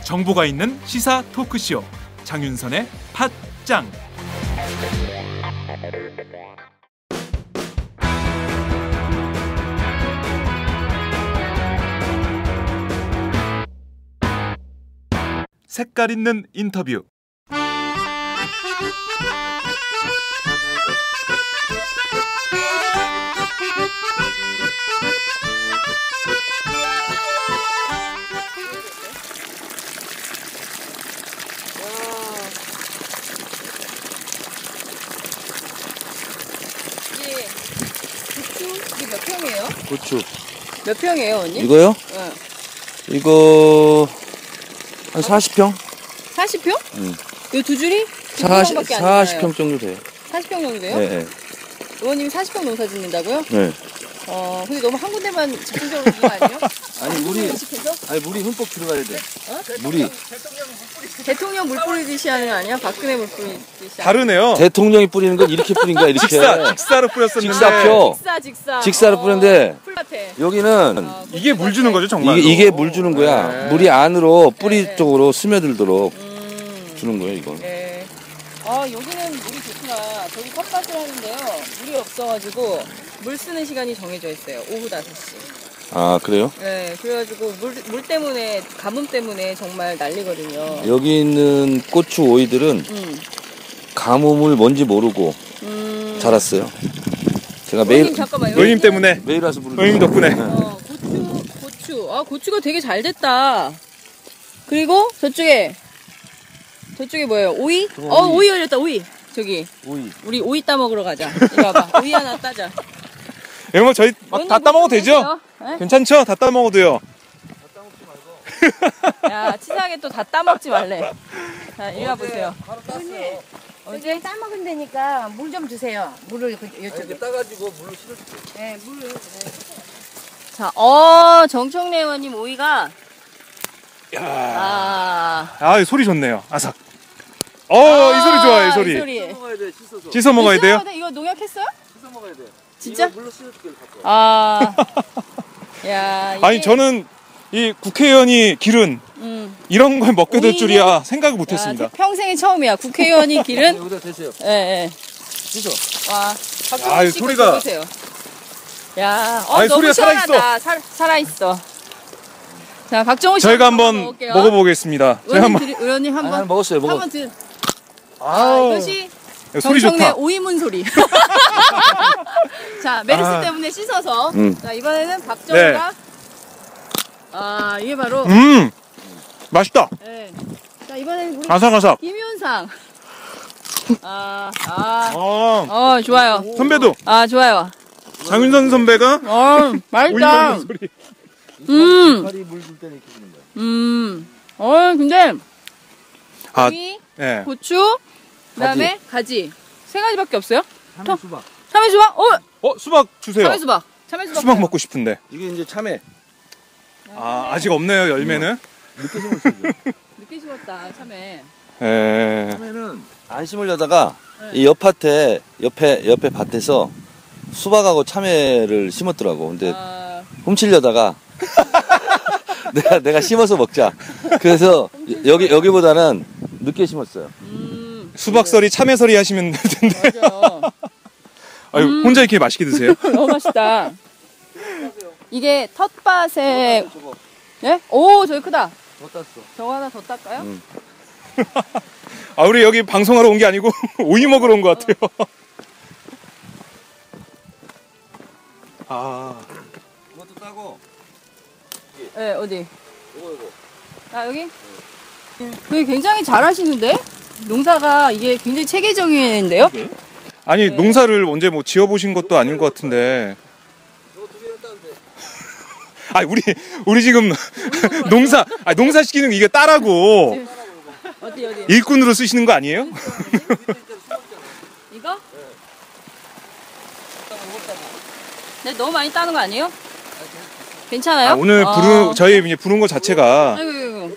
정보가 있는 시사 토크쇼 장윤선의 팟짱. 색깔 있는 인터뷰. 이게 몇 평이에요? 고추. 몇 평이에요, 언니? 이거요? 응. 이거 한 40평? 40평? 응. 이 두 줄이? 40평 정도 돼요. 40평 정도 돼요? 네. 의원님이 40평 농사 짓는다고요? 네. 근데 너무 한 군데만 집중적으로 짓는 거 아니에요? 아니 물이 흠뻑 들어가야 돼. 물이. 대통령 물 뿌리듯이 하는 거 아니야? 박근혜 물 뿌리듯이. 다르네요. 대통령이 뿌리는 건 이렇게 뿌린 거야, 이렇게. 직사로 뿌렸었는데. 직사표. 직사로 뿌렸는데 풀밭에. 여기는 이게 물 주는 거죠, 정말. 이게 물 주는 거야. 네. 물이 안으로 뿌리 쪽으로 스며들도록 주는 거예요, 이거. 네. 여기는 물이 좋구나. 저기 텃밭을 하는데요. 물이 없어가지고 물 쓰는 시간이 정해져 있어요. 오후 5시. 아, 그래요? 네, 그래가지고 물 때문에, 가뭄 때문에 정말 난리거든요. 여기 있는 고추 오이들은 가뭄을 뭔지 모르고 자랐어요. 제가 매일 잠깐만요. 의원님 때문에. 매일 와서 부르는 의원님 덕분에. 고추. 고추가 되게 잘 됐다. 그리고 저쪽에 뭐예요? 오이? 오이 열렸다, 오이. 저기. 오이. 우리 오이 따 먹으러 가자. 이리 와봐. 오이 하나 따자. 이거 뭐 저희 다 따먹어도 되죠? 네? 괜찮죠? 다 따먹어도요. 야, 치사하게 또 다 따먹지 말래. 자, 이리 와보세요. 바로 땄어요. 어제 따먹으면 되니까 물 좀 주세요. 물을 이쪽에. 따가지고 물로 실어줄게요. 네, 물을. 자, 정청래 의원님 오이가. 이 소리 좋네요. 아삭. 이 소리 좋아요, 이 소리. 씻어 먹어야 돼, 씻어서. 씻어 먹어야 돼요? 이거 농약했어요? 씻어 먹어야 돼. 진짜? 이거 물로 씻어줄게요, 갖고. 야, 이게... 아니 저는 이 국회의원이 기른 이런 걸 먹게 될 줄이야 생각을 못했습니다. 평생이 처음이야. 국회의원이 기른. 여기다 대세요. 예. 씻어. 와. 이 소리가. 보세요. 야, 아니, 너무 소리가 시원하다. 살아있어. 자, 박정호 씨. 저희가 한번 먹어보겠습니다. 의원님 한번 먹었어요, 먹어. 한번 이것이 소리 정청래 좋다. 오이문 소리. 자, 메르스 때문에 씻어서. 자, 이번에는 박정호가. 이게 바로. 맛있다. 네. 자, 이번에는 우리 아삭아삭. 김윤상. 좋아요. 선배도. 좋아요. 장윤선 선배가. 맛있다. 오이 소리. 파리 물 줄 때는 이렇게 주는 거야. 근데. 오이, 네. 고추, 그다음에 가지. 3가지밖에 없어요? 참외 수박. 참외 수박? 수박 주세요. 참외 수박. 수박 먹고 싶은데. 이게 이제 참외. 아직 없네요, 열매는. 늦게 심었어요. 늦게 심었다, 참외. 예. 참외는 안 심으려다가 이 옆밭에 옆에 밭에서 수박하고 참외를 심었더라고. 근데 훔치려다가 내가 심어서 먹자. 그래서 여기보다는 늦게 심었어요. 수박설이 참외설이 하시면 될 텐데. 맞아요. 혼자 이렇게 맛있게 드세요? 너무 맛있다. 이게 텃밭에. 네? 오, 저기 크다. 더 땄어. 저거 하나 더 딸까요? 우리 여기 방송하러 온 게 아니고 오이 먹으러 온 것 같아요. 이것도 따고. 네, 어디? 이거. 여기? 여기 굉장히 잘 하시는데? 농사가 이게 굉장히 체계적인데요? 아니, 농사를 언제 뭐 지어보신 것도 아닌 것 같은데. 우리 지금 농사 시키는 게 이게 따라고. 어디? 일꾼으로 쓰시는 거 아니에요? 이거? 네, 너무 많이 따는 거 아니에요? 괜찮아요? 오늘 저희 부른 거 자체가 아이고.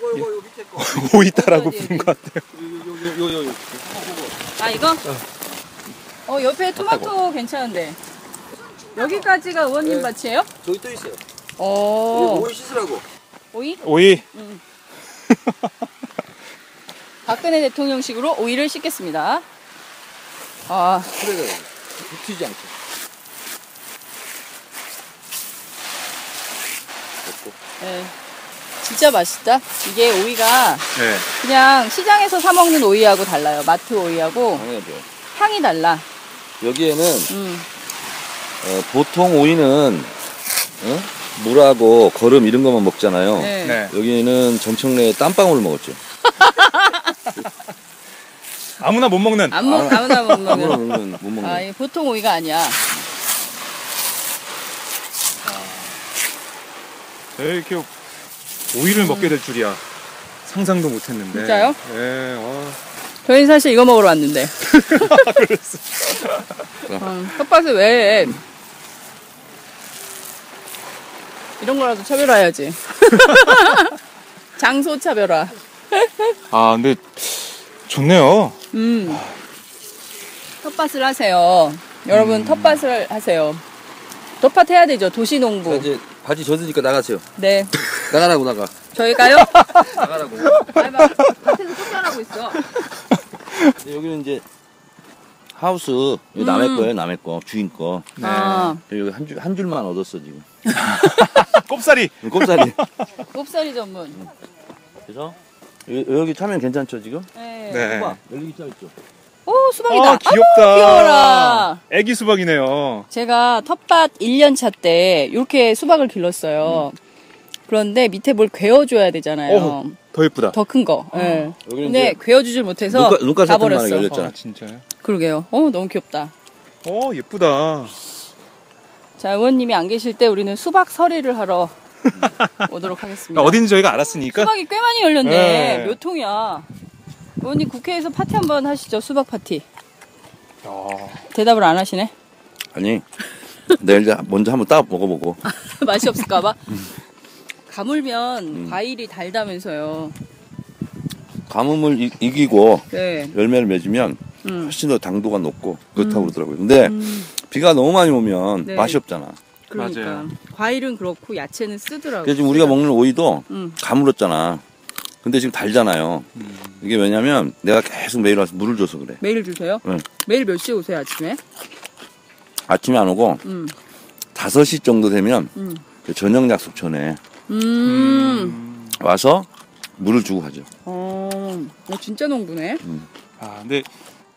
오이 따라고 부른 것 같아요. 요. 아, 이거? 옆에 토마토 괜찮은데. 여기까지가 의원님 밭이에요? 저기 또 있어요. 오이 씻으라고. 오이? 오이. 박근혜 대통령식으로 오이를 씻겠습니다. 아, 그래요. 붙이지 않게. 네. 진짜 맛있다. 이게 오이가 네. 그냥 시장에서 사 먹는 오이하고 달라요. 마트 오이하고 당연하죠. 향이 달라. 여기에는 음. 보통 오이는 물하고 거름 이런 것만 먹잖아요. 네. 네. 여기는 정청래에 땀방울을 먹었죠. 아무나 못 먹는. 아무나 못 아무나 먹는. 못 먹는. 아, 이게 보통 오이가 아니야. 이렇게 오이를 먹게 될 줄이야. 상상도 못했는데. 진짜요? 네. 저희는 사실 이거 먹으러 왔는데. 텃밭을 왜 이런 거라도 차별화해야지. 장소 차별화. 아, 근데 좋네요. 텃밭을 하세요. 여러분 텃밭을 하세요. 텃밭 해야 되죠. 도시농부. 이제 바지 젖으니까 나가세요. 네. 나가라고 나가. 저희가요? 나가라고. 아니, 막 밭에서 쫓겨나고 있어. 여기는 이제 하우스 이거 남의 거예요. 남의 거 주인 거. 네. 아, 여기 한 줄만 얻었어 지금. 꼽사리. 꼽사리. 곱살이 전문. 그래서 여기 차면 괜찮죠 지금? 네. 네. 봐 여기 차 있죠. 오, 수박이다. 아, 귀엽다. 귀여워라. 애기 수박이네요. 제가 텃밭 1년 차 때 이렇게 수박을 길렀어요. 그런데 밑에 뭘 괴어줘야 되잖아요. 더 예쁘다. 더 큰 거. 예. 여기는 근데 이제 괴어주질 못해서 눈깔 다 같은 버렸어. 거는 열렸잖아. 아, 진짜요? 그러게요. 너무 귀엽다. 예쁘다. 자, 의원님이 안 계실 때 우리는 수박 서리를 하러 오도록 하겠습니다. 어딘지 저희가 알았으니까. 수박이 꽤 많이 열렸네. 네. 몇 통이야. 의원님 국회에서 파티 한번 하시죠. 수박 파티. 대답을 안 하시네. 아니 내일 먼저 한번 따 먹어보고. 맛이 없을까봐. 가물면 과일이 달다면서요. 가뭄을 이기고 네. 열매를 맺으면 음. 훨씬 더 당도가 높고 그렇다고 그러더라고요. 근데 비가 너무 많이 오면 네. 맛이 없잖아. 그러니까 맞아요. 과일은 그렇고 야채는 쓰더라고요. 그래서 지금 우리가 먹는 오이도 음. 가물었잖아. 근데 지금 달잖아요. 이게 왜냐면 내가 계속 매일 와서 물을 줘서 그래. 매일 주세요? 네. 매일 몇 시에 오세요, 아침에? 아침에 안 오고 5시 정도 되면 그 저녁 약속 전에 와서 물을 주고 가죠. 진짜 농부네. 근데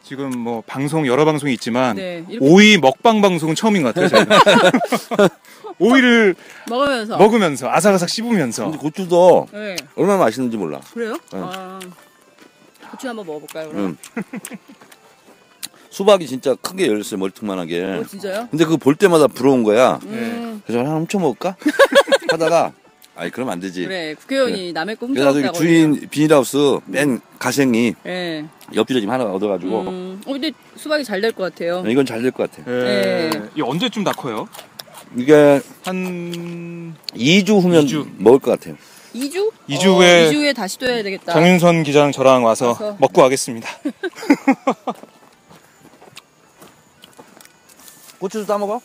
지금 뭐 방송 여러 방송이 있지만 네, 이렇게 오이 먹방 방송은 처음인 것 같아요. 저희는. 오이를 먹으면서. 먹으면서 아삭아삭 씹으면서. 근데 고추도 네. 얼마나 맛있는지 몰라. 그래요? 응. 고추 한번 먹어볼까요, 그럼? 수박이 진짜 크게 열렸어요. 멀뚱만하게. 진짜요? 근데 그거 볼 때마다 부러운 거야. 네. 그래서 하나 훔쳐 먹을까? 하다가 아이 그러면 안 되지. 그래, 국회의원이 남의 거 그래서 훔쳐먹다고. 나도 주인 비닐하우스 맨 가생이 네. 옆뒤로 지금 하나 얻어가지고 근데 수박이 잘 될 것 같아요. 이건 잘 될 것 같아. 네. 네. 이 언제쯤 다 커요? 이게 한 2주 후면 2주. 먹을 것 같아요. 2주? 2주 후에 2주 후에 다시 또 해야 되겠다. 정윤선 기자랑 저랑 와서 와서. 먹고 가겠습니다. 고추도 따 먹어?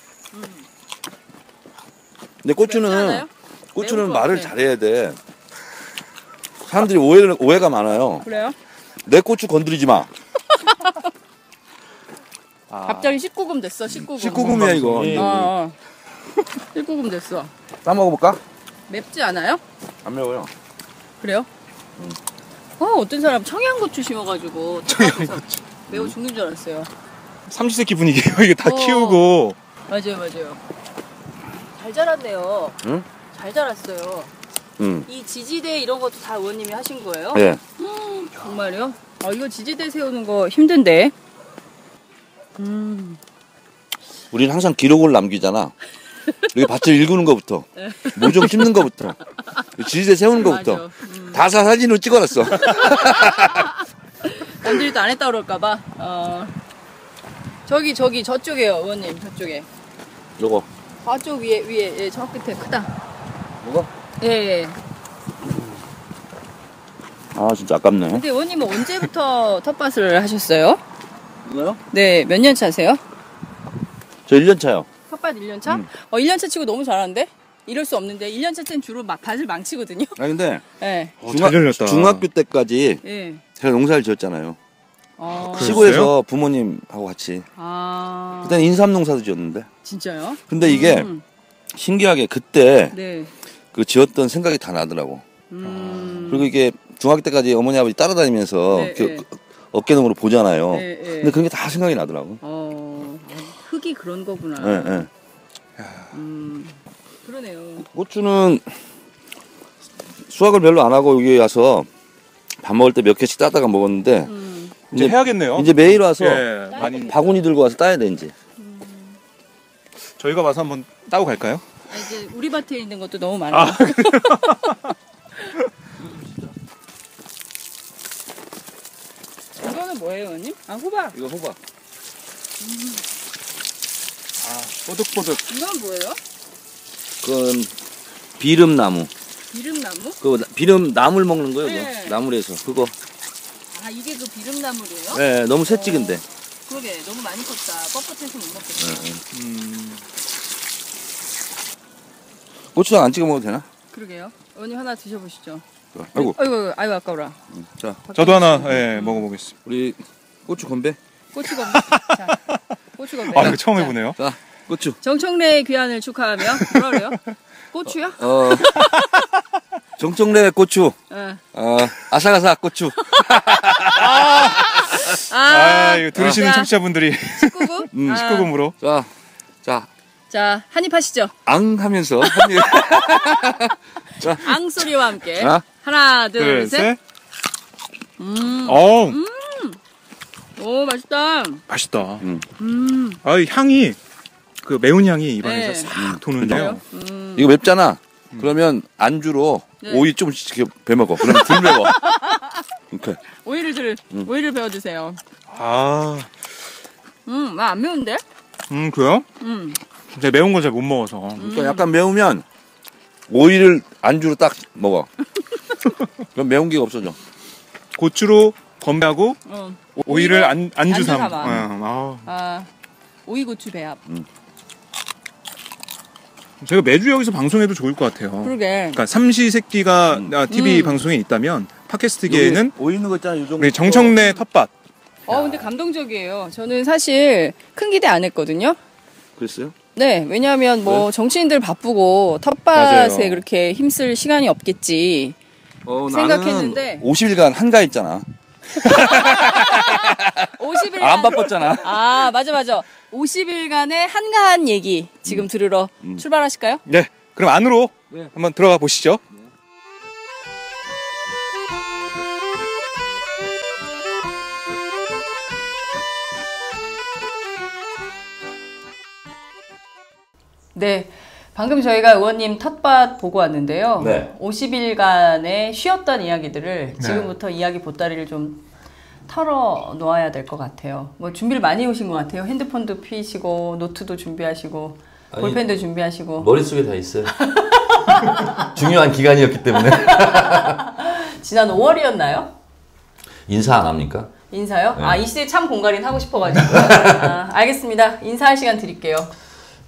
근데 고추는 않아요? 고추는 매운 거 말을 같아. 잘해야 돼. 사람들이 오해가 많아요. 그래요? 내 고추 건드리지 마. 갑자기 19금 됐어, 19금. 19금이야 이거. 방송이. 19금 됐어. 따 먹어볼까? 맵지 않아요? 안 매워요. 그래요? 어떤 사람 청양고추 심어가지고 청양고추 매우 죽는 줄 알았어요. 삼시세끼 분위기예요. 이게 다 어. 키우고. 맞아요. 잘 자랐네요. 응? 잘 자랐어요. 응. 이 지지대 이런 것도 다 의원님이 하신 거예요? 예. 정말요? 이거 지지대 세우는 거 힘든데. 우리는 항상 기록을 남기잖아. 여기 밭을 일구는 것부터, 모종 심는 것부터, 지지대 세우는 것부터 맞아. 다 사진으로 찍어놨어. 남들이 또 안 했다 그럴까봐. 저쪽에요, 의원님, 저쪽에. 요거 저쪽 위에, 저 끝에 크다. 뭐가? 예. 아 진짜 아깝네. 근데 의원님은 언제부터 텃밭을 하셨어요? 이거요? 네, 몇 년 차세요? 저 1년 차요. 텃밭 1년 차? 1년 차 치고 너무 잘하는데? 이럴 수 없는데 1년 차 때는 주로 막 밭을 망치거든요. 아 근데 네. 잘 열렸다. 중학교 때까지 예. 제가 농사를 지었잖아요. 그랬어요? 시골에서 부모님하고 같이. 아. 그때는 인삼 농사도 지었는데. 진짜요? 근데 이게 신기하게 그때 네. 그 지었던 생각이 다 나더라고. 그리고 이게 중학교 때까지 어머니 아버지 따라다니면서 네, 이렇게 네. 어깨동무로 보잖아요. 네, 네. 근데 그런 게 다 생각이 나더라고. 흙이 그런 거구나. 네, 네. 그러네요. 고추는 수확을 별로 안 하고 여기 와서 밥 먹을 때 몇 개씩 따다가 먹었는데 이제 해야겠네요. 이제 매일 와서 예, 많이 바구니 들고 와서 따야 돼 이제. 저희가 와서 한번 따고 갈까요? 아, 이제 우리 밭에 있는 것도 너무 많아요. 이거는 뭐예요, 의원님? 아, 호박. 이거 호박. 뽀득뽀득. 이건 뭐예요? 그건 비름나무. 비름나무? 그 비름 나물 먹는 거예요. 네. 그거. 나물에서 그거. 아, 이게 그 비름나무래요? 네, 너무 새찌근데. 그러게, 너무 많이 컸다. 뻣뻣해서 못 먹겠다. 고추장 안 찍어 먹어도 되나? 그러게요. 의원님 하나 드셔보시죠. 아이고, 아이고, 아까워라. 자, 저도 하나 먹어보겠습니다. 우리 고추 건배. 고추 건배. 자, 고추 건배. 아, 이거 처음 해보네요. 자, 고추. 정청래의 귀환을 축하하며 뭐라 그래요? 고추요? 정청래 고추. 아삭아삭 고추. 이거 들으시는 자. 청취자분들이 19금? 19금으로. 자, 한입 하시죠. 앙 하면서 한 입. 앙 소리와 함께. 자. 하나, 둘, 둘, 셋. 셋. 어우, 오, 맛있다. 맛있다. 이 향이, 그 매운 향이 입안에서 네. 싹 도는데요. 이거 맵잖아. 그러면 안주로 네. 오이 조금씩 이렇게 배 먹어. 그러면 덜 매워. 이렇게. 오이를 배워주세요. 맛 안 매운데? 그래요? 제가 매운 건 잘 못 먹어서. 그러니까 약간 매우면 오이를 안주로 딱 먹어. 그럼 매운 게 없어져. 고추로 건배하고 오이를 안주 안주 삼. 삼아. 오이 고추 배합. 제가 매주 여기서 방송해도 좋을 것 같아요. 그러게. 그러니까 삼시세끼가 TV 방송에 있다면 팟캐스트계에는 오이 있는 거 있잖아. 요 정도. 우리 정청래 텃밭. 근데 감동적이에요. 저는 사실 큰 기대 안 했거든요. 그랬어요? 네, 왜냐하면 뭐 왜? 정치인들 바쁘고 텃밭에 맞아요. 그렇게 힘쓸 시간이 없겠지 생각했는데 나는 50일간 한가했잖아. 50일간 안 바빴잖아. 맞아 50일간의 한가한 얘기 지금 들으러 출발하실까요? 네, 그럼 안으로 한번 들어가 보시죠. 네, 방금 저희가 의원님 텃밭 보고 왔는데요. 네. 50일간의 쉬었던 이야기들을 지금부터 이야기 보따리를 좀 털어 놓아야 될 것 같아요. 뭐 준비를 많이 해오신 것 같아요. 핸드폰도 피시고 노트도 준비하시고 볼펜도 준비하시고 머릿속에 다 있어요. 중요한 기간이었기 때문에. 지난 5월이었나요? 인사 안 합니까? 인사요? 네. 이 시대에 참 공갈인 하고 싶어가지고 알겠습니다. 인사할 시간 드릴게요.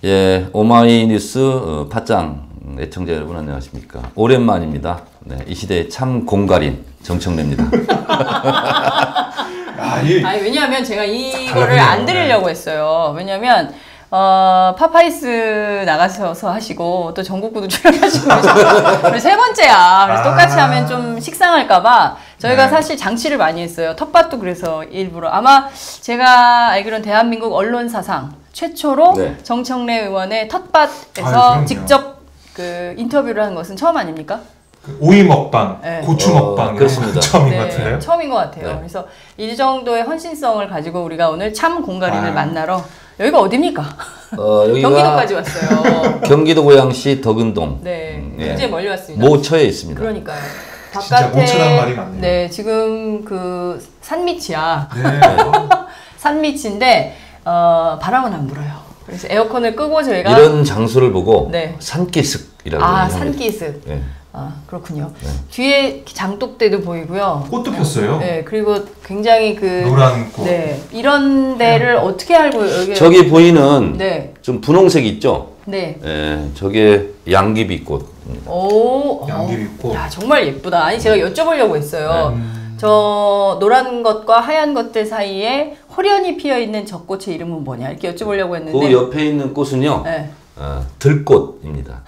예, 오마이뉴스 팟짱 애청자 여러분 안녕하십니까? 오랜만입니다. 네, 이 시대의 참 공갈인 정청래입니다. 왜냐하면 제가 이거를 안 드리려고 했어요. 왜냐하면 파파이스 나가셔서 하시고 또 전국구도 출연하시고 그래서 세 번째야. 그래서 똑같이 하면 좀 식상할까봐 저희가 사실 장치를 많이 했어요. 텃밭도 그래서 일부러 아마 제가 알기로는 대한민국 언론사상 최초로 네. 정청래 의원의 텃밭에서 직접 그 인터뷰를 한 것은 처음 아닙니까? 오이 먹방, 네. 고추 먹방 그렇습니다. 처음인 것 네, 같은데요. 처음인 것 같아요. 네. 그래서 이 정도의 헌신성을 가지고 우리가 오늘 참 공갈인을 아. 만나러 여기가 어디입니까? 여기가 경기도까지 왔어요. 경기도 고양시 덕은동. 네, 예. 굉장히 멀리 왔습니다. 모처에 있습니다. 그러니까요. 진짜 모처란 말이 맞네요. 네, 지금 그 산밑이야. 네. 산밑인데 바람은 안 불어요. 그래서 에어컨을 끄고 저희가 이런 장소를 보고 네. 산기슭이라고 아, 합니다. 산기슭. 예. 아, 그렇군요. 뒤에 장독대도 보이고요. 꽃도 폈어요. 네, 그리고 굉장히 그 노란 꽃. 네, 이런 데를 어떻게 알고 여기 저기 보이는 네, 좀 분홍색 있죠? 네. 예, 저게 양귀비꽃. 오, 양귀비꽃. 야, 정말 예쁘다. 아니 제가 여쭤보려고 했어요. 저 노란 것과 하얀 것들 사이에 호련히 피어 있는 저 꽃의 이름은 뭐냐 이렇게 여쭤보려고 했는데. 그 옆에 있는 꽃은요, 네. 들꽃입니다.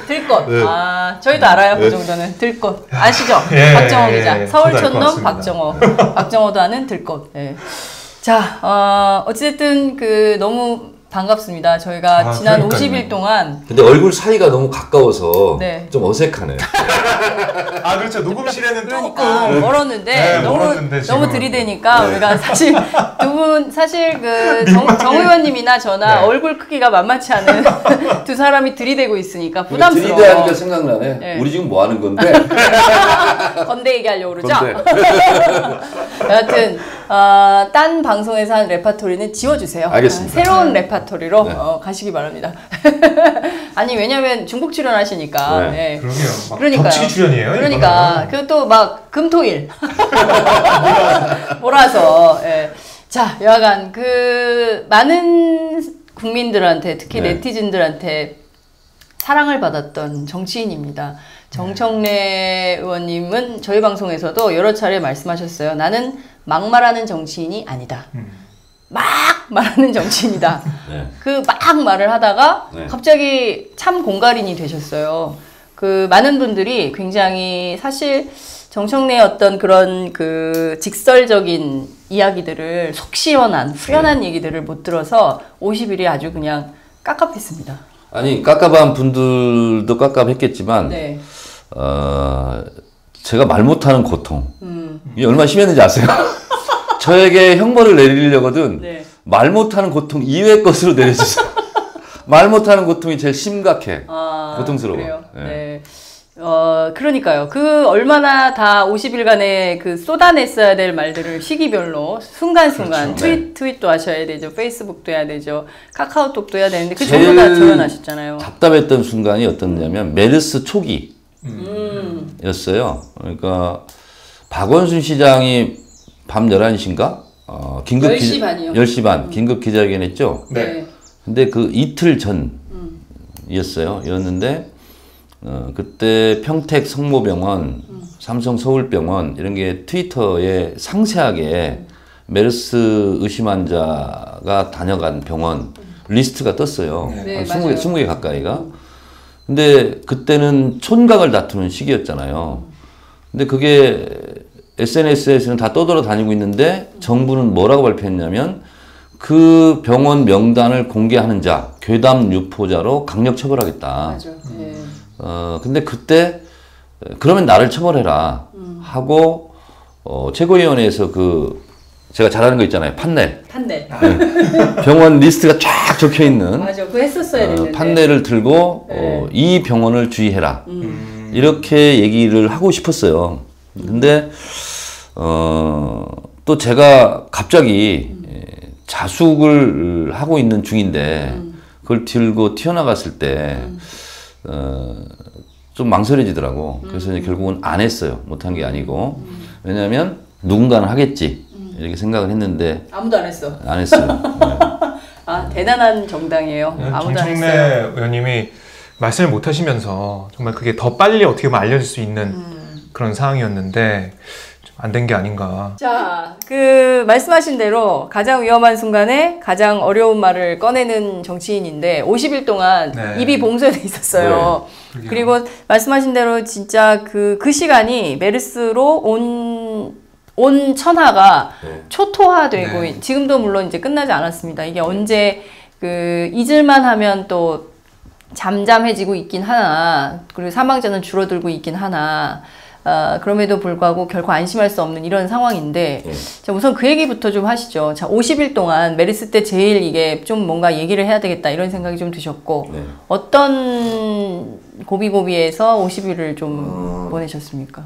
들꽃. 아, 저희도 알아요. 그 정도는. 들꽃. 아시죠? 예, 박정호 예, 기자. 예. 서울 저도 알것 촌놈 같습니다. 박정호. 박정호도 아는 들꽃. 예. 자, 어쨌든 너무 반갑습니다. 저희가 지난 그러니까요. 50일 동안 근데 얼굴 사이가 너무 가까워서 네. 좀 어색하네. 아 그렇죠. 녹음실에는 그러니까 조금 멀었는데 네, 너무 멀었는데 지금. 너무 들이대니까 우리가 사실 두 분 사실 정 의원님이나 저나 네. 얼굴 크기가 만만치 않은 두 사람이 들이대고 있으니까 부담스러워. 들이대하니까 생각나네. 네. 우리 지금 뭐 하는 건데? 건대 얘기하려고 그러죠? 건데. 여하튼 딴 방송에서 한 레파토리는 지워주세요. 알겠습니다. 새로운 레파토리로 네. 가시기 바랍니다. 아니 왜냐면 중국 출연하시니까. 네. 네. 그러게요. 막 그러니까요. 겹치기 출연이에요. 그러니까 그것도 막 금토일 몰아서. 예. 자 여하간 많은 국민들한테 특히 네. 네티즌들한테 사랑을 받았던 정치인입니다. 정청래 의원님은 저희 방송에서도 여러 차례 말씀하셨어요. 나는 막말하는 정치인이 아니다. 막 말하는 정치인이다. 네. 그 막 말을 하다가 네. 갑자기 참 공갈인이 되셨어요. 많은 분들이 굉장히 사실 정청래의 어떤 그런 직설적인 이야기들을 속 시원한 후련한 얘기들을 못 들어서 50일이 아주 그냥 깝깝했습니다. 아니 깝깝한 분들도 깝깝했겠지만 네. 제가 말 못하는 고통 이게 얼마나 심했는지 아세요? 저에게 형벌을 내리려거든 네. 말 못하는 고통 이외의 것으로 내려주세요. 말 못하는 고통이 제일 심각해. 고통스러워. 그래요? 네. 네. 그러니까요. 얼마나 다 50일간에 쏟아냈어야 될 말들을 시기별로 순간순간 그렇죠. 트윗도 하셔야 되죠. 페이스북도 해야 되죠. 카카오톡도 해야 되는데 그 전부 다 제일 조연하셨잖아요. 답답했던 순간이 어떻냐면 메르스 초기였어요. 그러니까 박원순 시장이 밤 11시인가? 긴급 10시 반이요. 10시 반 긴급 기자회견 했죠. 네. 근데 그 이틀 전이었어요. 였는데 그때 평택 성모병원, 삼성 서울병원 이런 게 트위터에 상세하게 메르스 의심 환자가 다녀간 병원 리스트가 떴어요. 네, 한 맞아요. 20개 가까이가. 근데 그때는 촌각을 다투는 시기였잖아요. 근데 그게 SNS에서는 다 떠돌아 다니고 있는데 정부는 뭐라고 발표했냐면 그 병원 명단을 공개하는 자, 괴담 유포자로 강력 처벌하겠다. 맞아. 네. 근데 그때 그러면 나를 처벌해라 하고 최고위원회에서 제가 잘하는 거 있잖아요. 판넬. 판넬. 병원 리스트가 쫙 적혀 있는 맞아. 그거 했었어야 됐는데. 판넬을 들고 네. 이 병원을 주의해라. 이렇게 얘기를 하고 싶었어요. 근데 또 제가 갑자기 자숙을 하고 있는 중인데 그걸 들고 튀어나갔을 때 좀 망설여지더라고. 그래서 이제 결국은 안 했어요. 못한 게 아니고. 왜냐하면 누군가는 하겠지. 이렇게 생각을 했는데 아무도 안 했어. 안 했어요. 네. 대단한 정당이에요. 아무도 안 정청래 했어요. 의원님이 말씀을 못 하시면서 정말 그게 더 빨리 어떻게 보면 알려질 수 있는 그런 상황이었는데 안 된 게 아닌가. 자, 말씀하신 대로 가장 위험한 순간에 가장 어려운 말을 꺼내는 정치인인데 50일 동안 네. 입이 봉쇄돼 있었어요. 네. 그리고 말씀하신 대로 진짜 그 시간이 메르스로 온 천하가 네. 초토화되고 네. 지금도 물론 이제 끝나지 않았습니다. 이게 언제 잊을만 하면 또 잠잠해지고 있긴 하나, 그리고 사망자는 줄어들고 있긴 하나, 그럼에도 불구하고 결코 안심할 수 없는 이런 상황인데, 자, 우선 그 얘기부터 좀 하시죠. 자, 50일 동안 메르스 때 제일 이게 좀 뭔가 얘기를 해야 되겠다 이런 생각이 좀 드셨고, 네. 어떤 고비고비에서 50일을 좀 보내셨습니까?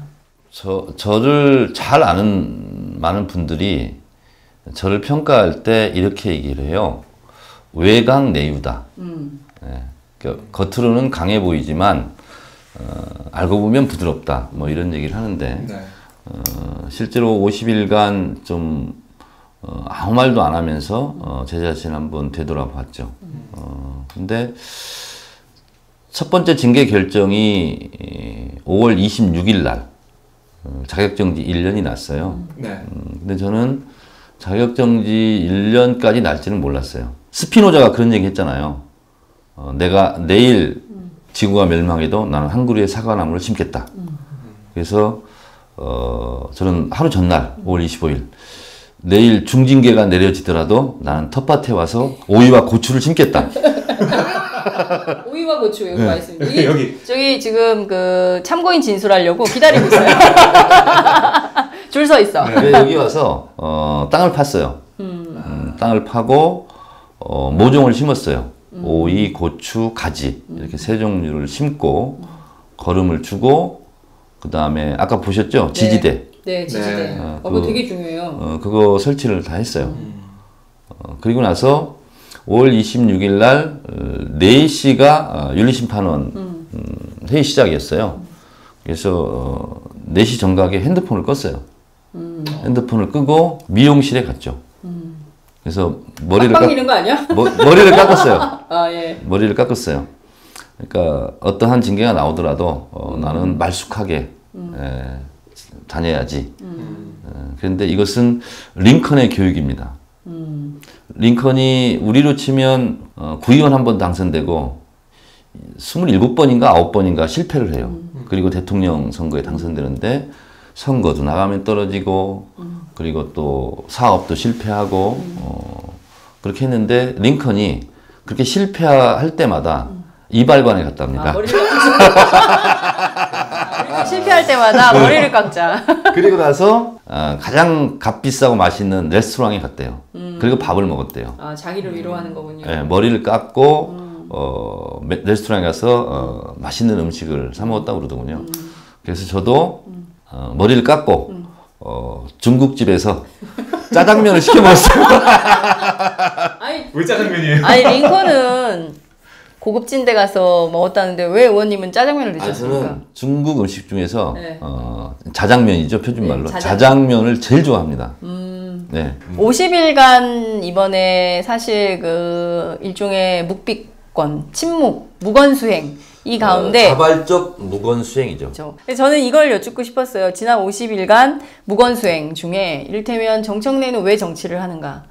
저를 잘 아는 많은 분들이 저를 평가할 때 이렇게 얘기를 해요. 외강 내유다. 네. 그러니까 겉으로는 강해 보이지만 알고 보면 부드럽다. 뭐 이런 얘기를 하는데 네. 실제로 50일간 좀 아무 말도 안 하면서 제 자신을 한번 되돌아봤죠. 근데 첫 번째 징계 결정이 5월 26일 날 자격정지 1년이 났어요. 네. 근데 저는 자격정지 1년까지 날지는 몰랐어요. 스피노자가 그런 얘기 했잖아요. 내가 내일 지구가 멸망해도 나는 한 그루의 사과나무를 심겠다. 그래서 저는 하루 전날 5월 25일 내일 중징계가 내려지더라도 나는 텃밭에 와서 오이와 고추를 심겠다. 오이와 고추 여기 네. 와 있습니다. 이게 여기. 저기 지금 그 참고인 진술하려고 기다리고 있어요. 줄 서 있어. 그래서 여기 와서 땅을 팠어요. 땅을 파고 모종을 심었어요. 오이, 고추, 가지 이렇게 세 종류를 심고 거름을 주고 그 다음에 아까 보셨죠? 지지대. 네, 지지대. 네. 그거 되게 중요해요. 그거 설치를 다 했어요. 그리고 나서 5월 26일 날 4시가 윤리심판원 회의 시작이었어요. 그래서 4시 정각에 핸드폰을 껐어요. 핸드폰을 끄고 미용실에 갔죠. 그래서 머리를 빡빡이는 거 아니야? 머리를 깎았어요. 아 예. 머리를 깎았어요. 그러니까 어떠한 징계가 나오더라도 나는 말쑥하게 다녀야지. 그런데 이것은 링컨의 교육입니다. 링컨이 우리로 치면 구의원 한 번 당선되고 27번인가 9번인가 실패를 해요. 그리고 대통령 선거에 당선되는데 선거도 나가면 떨어지고 그리고 또 사업도 실패하고 그렇게 했는데 링컨이 그렇게 실패할 때마다 이발관에 갔답니다. 머리를 실패할 때마다 머리를 깎자. 그리고 나서 가장 값비싸고 맛있는 레스토랑에 갔대요. 그리고 밥을 먹었대요. 아 자기를 위로하는 거군요. 네, 머리를 깎고 레스토랑에 가서 맛있는 음식을 사 먹었다고 그러더군요. 그래서 저도 머리를 깎고 중국집에서 짜장면을 시켜 먹었어요. 아니, 왜 짜장면이에요? 아니 링컨은 고급진 데 가서 먹었다는데 왜 의원님은 짜장면을 드셨습니까? 저는 중국 음식 중에서 네. 자장면이죠, 표준말로. 네, 자장면을 제일 좋아합니다. 네. 50일간 이번에 사실 그 일종의 묵비권, 침묵, 무건수행 이 가운데 자발적 무건수행이죠. 그렇죠. 저는 이걸 여쭙고 싶었어요. 지난 50일간 무건수행 중에 이를테면 정청래는 왜 정치를 하는가?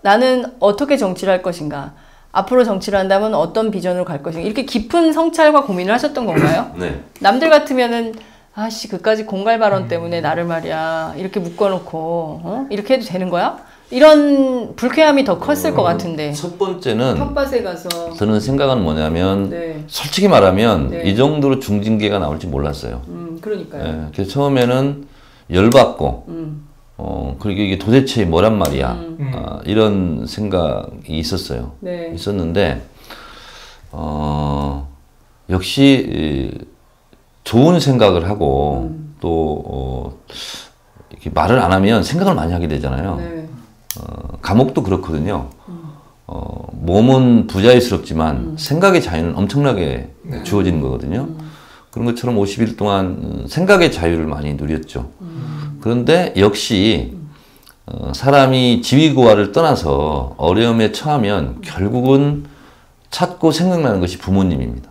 나는 어떻게 정치를 할 것인가? 앞으로 정치를 한다면 어떤 비전으로 갈 것인가? 이렇게 깊은 성찰과 고민을 하셨던 건가요? 네. 남들 같으면은 아씨 그까지 공갈 발언 때문에 나를 말이야 이렇게 묶어놓고 이렇게 해도 되는 거야? 이런 불쾌함이 더 컸을 것 같은데 첫 번째는 텃밭에 가서 드는 생각은 뭐냐면 네. 솔직히 말하면 네. 이 정도로 중징계가 나올지 몰랐어요. 그러니까요. 예, 그래서 처음에는 열받고 그리고 이게 도대체 뭐란 말이야 이런 생각이 있었어요. 네. 있었는데 역시 좋은 생각을 하고 또 이렇게 말을 안 하면 생각을 많이 하게 되잖아요. 네. 감옥도 그렇거든요. 몸은 부자유스럽지만 생각의 자유는 엄청나게 주어지는 거거든요. 그런 것처럼 50일 동안 생각의 자유를 많이 누렸죠. 그런데 역시 사람이 지위고하를 떠나서 어려움에 처하면 결국은 찾고 생각나는 것이 부모님입니다.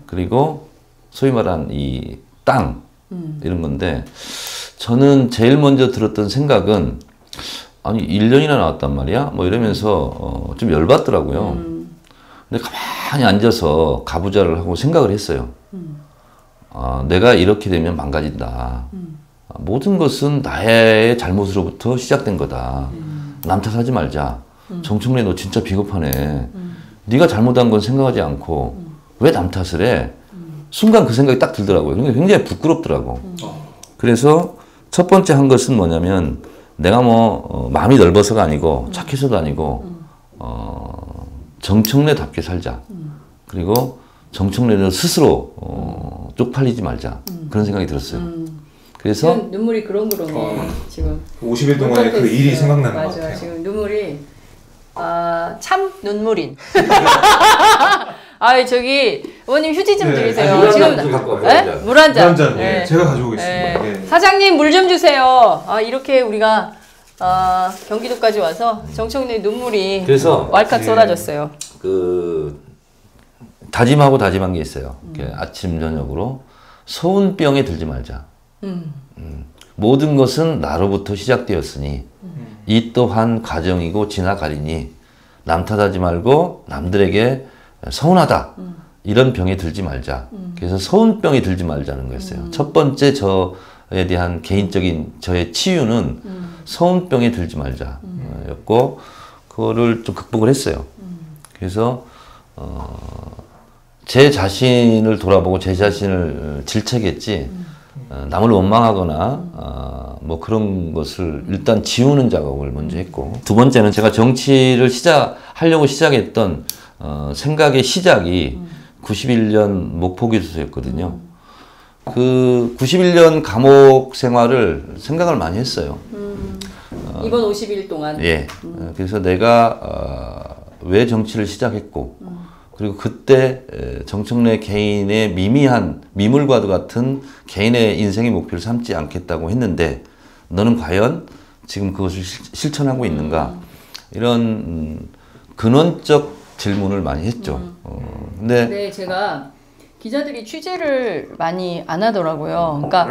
그리고 소위 말한 이 땅 이런 건데 저는 제일 먼저 들었던 생각은 아니 1년이나 나왔단 말이야? 뭐 이러면서 좀 열받더라고요. 근데 가만히 앉아서 가부좌를 하고 생각을 했어요. 내가 이렇게 되면 망가진다. 모든 것은 나의 잘못으로부터 시작된 거다. 남 탓하지 말자. 정청래 너 진짜 비겁하네. 네가 잘못한 건 생각하지 않고 왜 남 탓을 해? 순간 그 생각이 딱 들더라고요. 근데 굉장히 부끄럽더라고. 그래서 첫 번째 한 것은 뭐냐면 내가 뭐 마음이 넓어서가 아니고 착해서도 아니고 정청래답게 살자. 그리고 정청래를 스스로 쪽팔리지 말자. 그런 생각이 들었어요. 그래서 눈물이 그렁그렁해 지금. 50일 동안의 그 일이 생각나는 것 맞아. 같아요. 지금 눈물이 참 눈물인. 아 저기 의원님 휴지 좀 네. 드리세요. 물 지금 한 잔 갖고 와요, 네? 물 한 잔. 한 잔, 예. 네. 제가 가져오겠습니다. 네. 예. 사장님 물 좀 주세요. 아 이렇게 우리가 경기도까지 와서 정청래 눈물이 그래서 왈칵 예. 쏟아졌어요. 그 다짐하고 다짐한 게 있어요. 이렇게 아침 저녁으로 소은병에 들지 말자. 모든 것은 나로부터 시작되었으니 이 또한 과정이고 지나가리니 남 탓하지 말고 남들에게 서운하다 이런 병에 들지 말자. 그래서 서운병에 들지 말자는 거였어요. 첫 번째 저에 대한 개인적인 저의 치유는 서운병에 들지 말자 였고 그거를 좀 극복을 했어요. 그래서 제 자신을 돌아보고 제 자신을 질책했지 남을 원망하거나 뭐 그런 것을 일단 지우는 작업을 먼저 했고 두 번째는 제가 정치를 하려고 시작했던 생각의 시작이 91년 목포교수였거든요. 그 91년 감옥 생활을 생각을 많이 했어요. 이번 50일 동안. 예. 그래서 내가 왜 정치를 시작했고 그리고 그때 정청래 개인의 미미한 미물과도 같은 개인의 인생의 목표를 삼지 않겠다고 했는데 너는 과연 지금 그것을 실천하고 있는가 이런 근원적 질문을 많이 했죠. 근데 제가 기자들이 취재를 많이 안 하더라고요. 그러니까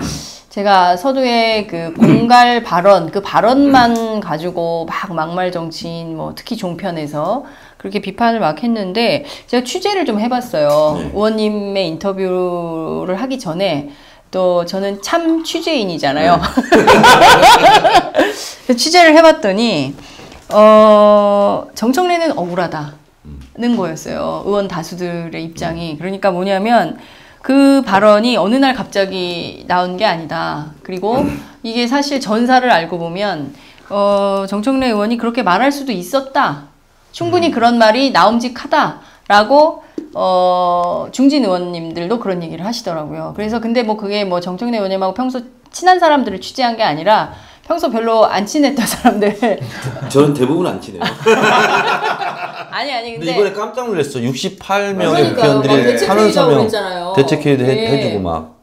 제가 서두에 그 공갈 발언, 그 발언만 가지고 막 막말 정치인, 뭐 특히 종편에서 그렇게 비판을 막 했는데 제가 취재를 좀 해봤어요. 네. 의원님의 인터뷰를 하기 전에 또 저는 참 취재인이잖아요. 취재를 해봤더니 정청래는 억울하다는 거였어요. 의원 다수들의 입장이. 그러니까 뭐냐면 그 발언이 어느 날 갑자기 나온 게 아니다. 그리고 이게 사실 전사를 알고 보면 정청래 의원이 그렇게 말할 수도 있었다. 충분히 그런 말이 나옴직하다라고 중진 의원님들도 그런 얘기를 하시더라고요. 그래서 근데 뭐 그게 뭐 정청래 의원님하고 평소 친한 사람들을 취재한 게 아니라 평소 별로 안 친했던 사람들. 저는 대부분 안 친해요. 아니 근데 근데 이번에 깜짝 놀랐어. 68명의 그러니까요. 국회의원들이 탄원 서명 했잖아요. 대책회의도 예. 해주고 막.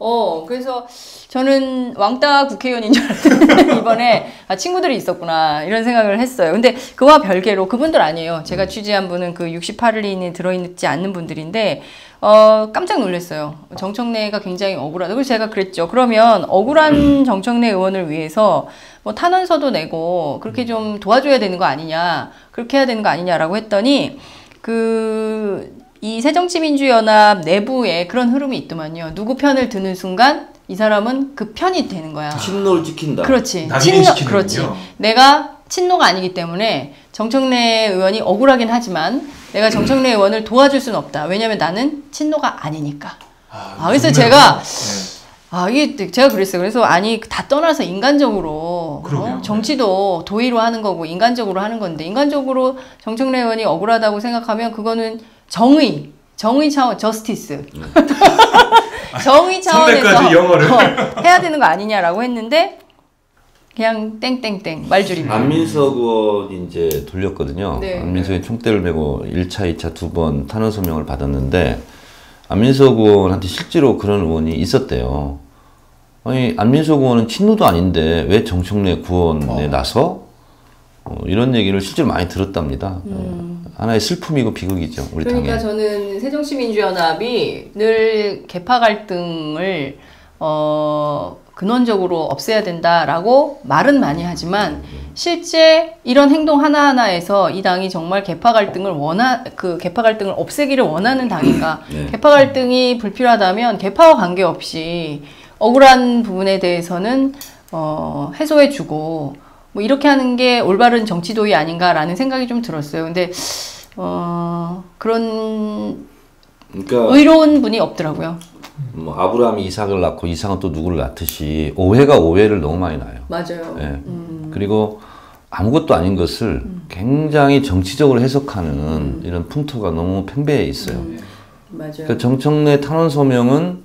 그래서 저는 왕따 국회의원인 줄 알았는데 이번에 친구들이 있었구나 이런 생각을 했어요. 근데 그와 별개로 그분들 아니에요. 제가 취재한 분은 그 68인이 들어있지 않는 분들인데 깜짝 놀랐어요. 정청래가 굉장히 억울하다. 그래서 제가 그랬죠. 그러면 억울한 정청래 의원을 위해서 뭐 탄원서도 내고 그렇게 좀 도와줘야 되는 거 아니냐, 그렇게 해야 되는 거 아니냐라고 했더니 이 새정치민주연합 내부에 그런 흐름이 있더만요. 누구 편을 드는 순간 이 사람은 그 편이 되는 거야. 친노를 지킨다. 그렇지. 낙인시키는군요. 그렇지. 내가 친노가 아니기 때문에 정청래 의원이 억울하긴 하지만 내가 정청래 의원을 도와줄 수는 없다. 왜냐면 나는 친노가 아니니까. 그래서 제가 이게 제가 그랬어요. 그래서 아니 다 떠나서 인간적으로 정치도 도의로 하는 거고 인간적으로 하는 건데 인간적으로 정청래 의원이 억울하다고 생각하면 그거는 정의 차원, 저스티스. 정의 차원에서 선배까지 영어를. 해야 되는 거 아니냐라고 했는데 그냥 땡땡땡 말줄입니다. 안민석 의원이 이제 돌렸거든요. 네. 안민석이 총대를 메고 1차, 2차 두 번 탄원 서명을 받았는데 안민석 의원한테 실제로 그런 의원이 있었대요. 아니 안민석 의원은 친노도 아닌데 왜 정청래 구원에 나서? 이런 얘기를 실제로 많이 들었답니다. 하나의 슬픔이고 비극이죠. 우리 그러니까 당에. 저는 새정치민주연합이 늘 계파 갈등을 근원적으로 없애야 된다라고 말은 많이 하지만 실제 이런 행동 하나하나에서 이 당이 정말 계파 갈등을 없애기를 원하는 당인가? 네. 계파 갈등이 불필요하다면 계파와 관계없이 억울한 부분에 대해서는 해소해주고 뭐 이렇게 하는 게 올바른 정치도의 아닌가라는 생각이 좀 들었어요. 근데 그런 그러니까 의로운 분이 없더라고요. 뭐 아브라함이 이삭을 낳고 이삭은 또 누구를 낳듯이 오해가 오해를 너무 많이 낳아요. 맞아요. 예. 그리고 아무것도 아닌 것을 굉장히 정치적으로 해석하는 이런 풍토가 너무 팽배해 있어요. 맞아요. 그러니까 정청래 탄원 서명은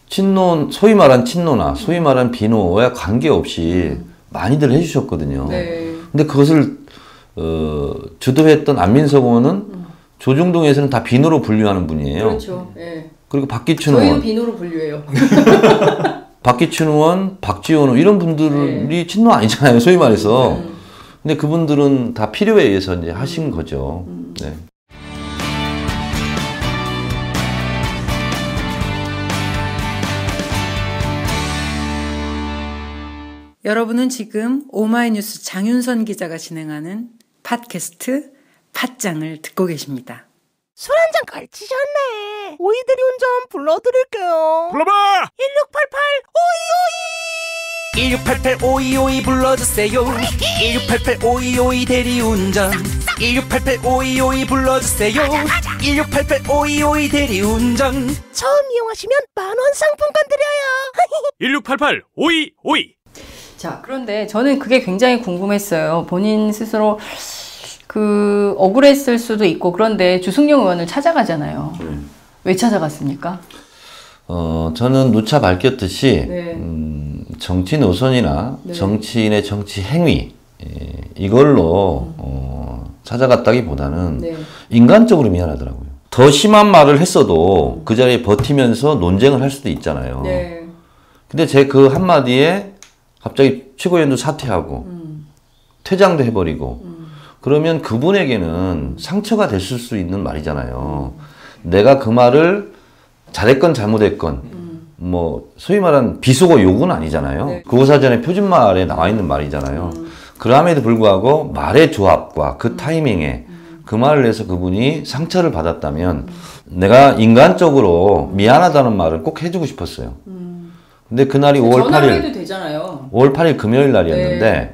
친노, 소위 말한 친노나 소위 말한 비노와 관계없이 많이들 해주셨거든요. 네. 근데 그것을 주도했던 안민석 의원은 조중동에서는 다 비노로 분류하는 분이에요. 그렇죠. 예. 그리고 박기춘 저희도 의원, 비노로 분류해요. 박기춘 의원, 박지원 의원 이런 분들이 친노 아니잖아요. 소위 말해서. 근데 그분들은 다 필요에 의해서 이제 하신 거죠. 네. 여러분은 지금 오마이뉴스 장윤선 기자가 진행하는 팟캐스트 팟짱을 듣고 계십니다. 술 한잔 걸치셨네. 오이들이 운전 불러드릴게요. 불러봐! 1688 오이오이 불러주세요. 1688 오이오이 대리운전. 1688 오이오이 불러주세요. 1688 오이오이 대리운전. 처음 이용하시면 만원 상품권 드려요. 1688 5252. 자, 그런데 저는 그게 굉장히 궁금했어요. 본인 스스로 그 억울했을 수도 있고 그런데 주승용 의원을 찾아가잖아요. 왜 찾아갔습니까? 저는 누차 밝혔듯이 네. 정치 노선이나 네. 정치인의 정치 행위 이걸로 찾아갔다기보다는 네. 인간적으로 미안하더라고요. 더 심한 말을 했어도 그 자리에 버티면서 논쟁을 할 수도 있잖아요. 네. 근데 제 그 한마디에 갑자기 최고위원도 사퇴하고 퇴장도 해버리고 그러면 그분에게는 상처가 됐을 수 있는 말이잖아요. 내가 그 말을 잘했건 잘못했건 뭐 소위 말하는 비속어 욕은 아니잖아요. 네. 구호사전의 표준말에 나와 있는 말이잖아요. 그럼에도 불구하고 말의 조합과 그 타이밍에 그 말을 해서 그분이 상처를 받았다면 내가 인간적으로 미안하다는 말을 꼭 해주고 싶었어요. 근데 그날이 5월 전화로 8일 해도 되잖아요. 5월 8일 금요일 날이었는데 네.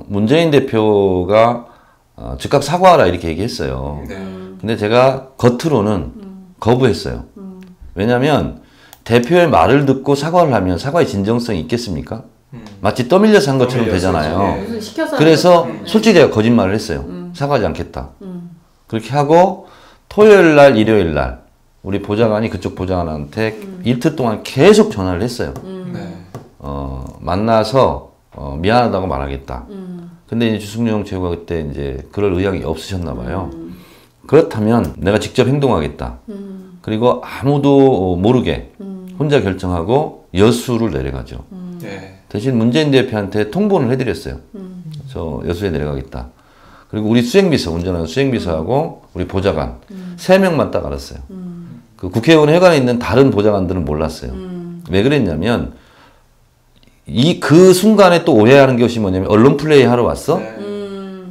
문재인 대표가 즉각 사과하라 이렇게 얘기했어요. 근데 제가 겉으로는 거부했어요. 왜냐하면 대표의 말을 듣고 사과를 하면 사과의 진정성이 있겠습니까? 마치 떠밀려서 한 것처럼 되잖아요. 무슨 시켜서 그래서 하는 거죠. 솔직히 제가 거짓말을 했어요. 사과하지 않겠다. 그렇게 하고 토요일 날, 일요일 날 우리 보좌관이 그쪽 보좌관한테 이틀 동안 계속 전화를 했어요. 네. 만나서 미안하다고 말하겠다. 근데 이제 주승용 최고가 그때 이제 그럴 의향이 없으셨나 봐요. 그렇다면 내가 직접 행동하겠다. 그리고 아무도 모르게 혼자 결정하고 여수를 내려가죠. 네. 대신 문재인 대표한테 통보를 해드렸어요. 저 여수에 내려가겠다. 그리고 우리 수행비서, 운전하는 수행비서하고 우리 보좌관 3명만 딱 알았어요. 그 국회의원 회관에 있는 다른 보좌관들은 몰랐어요. 왜 그랬냐면 그 순간에 또 오해하는 것이 뭐냐면 언론 플레이 하러 왔어?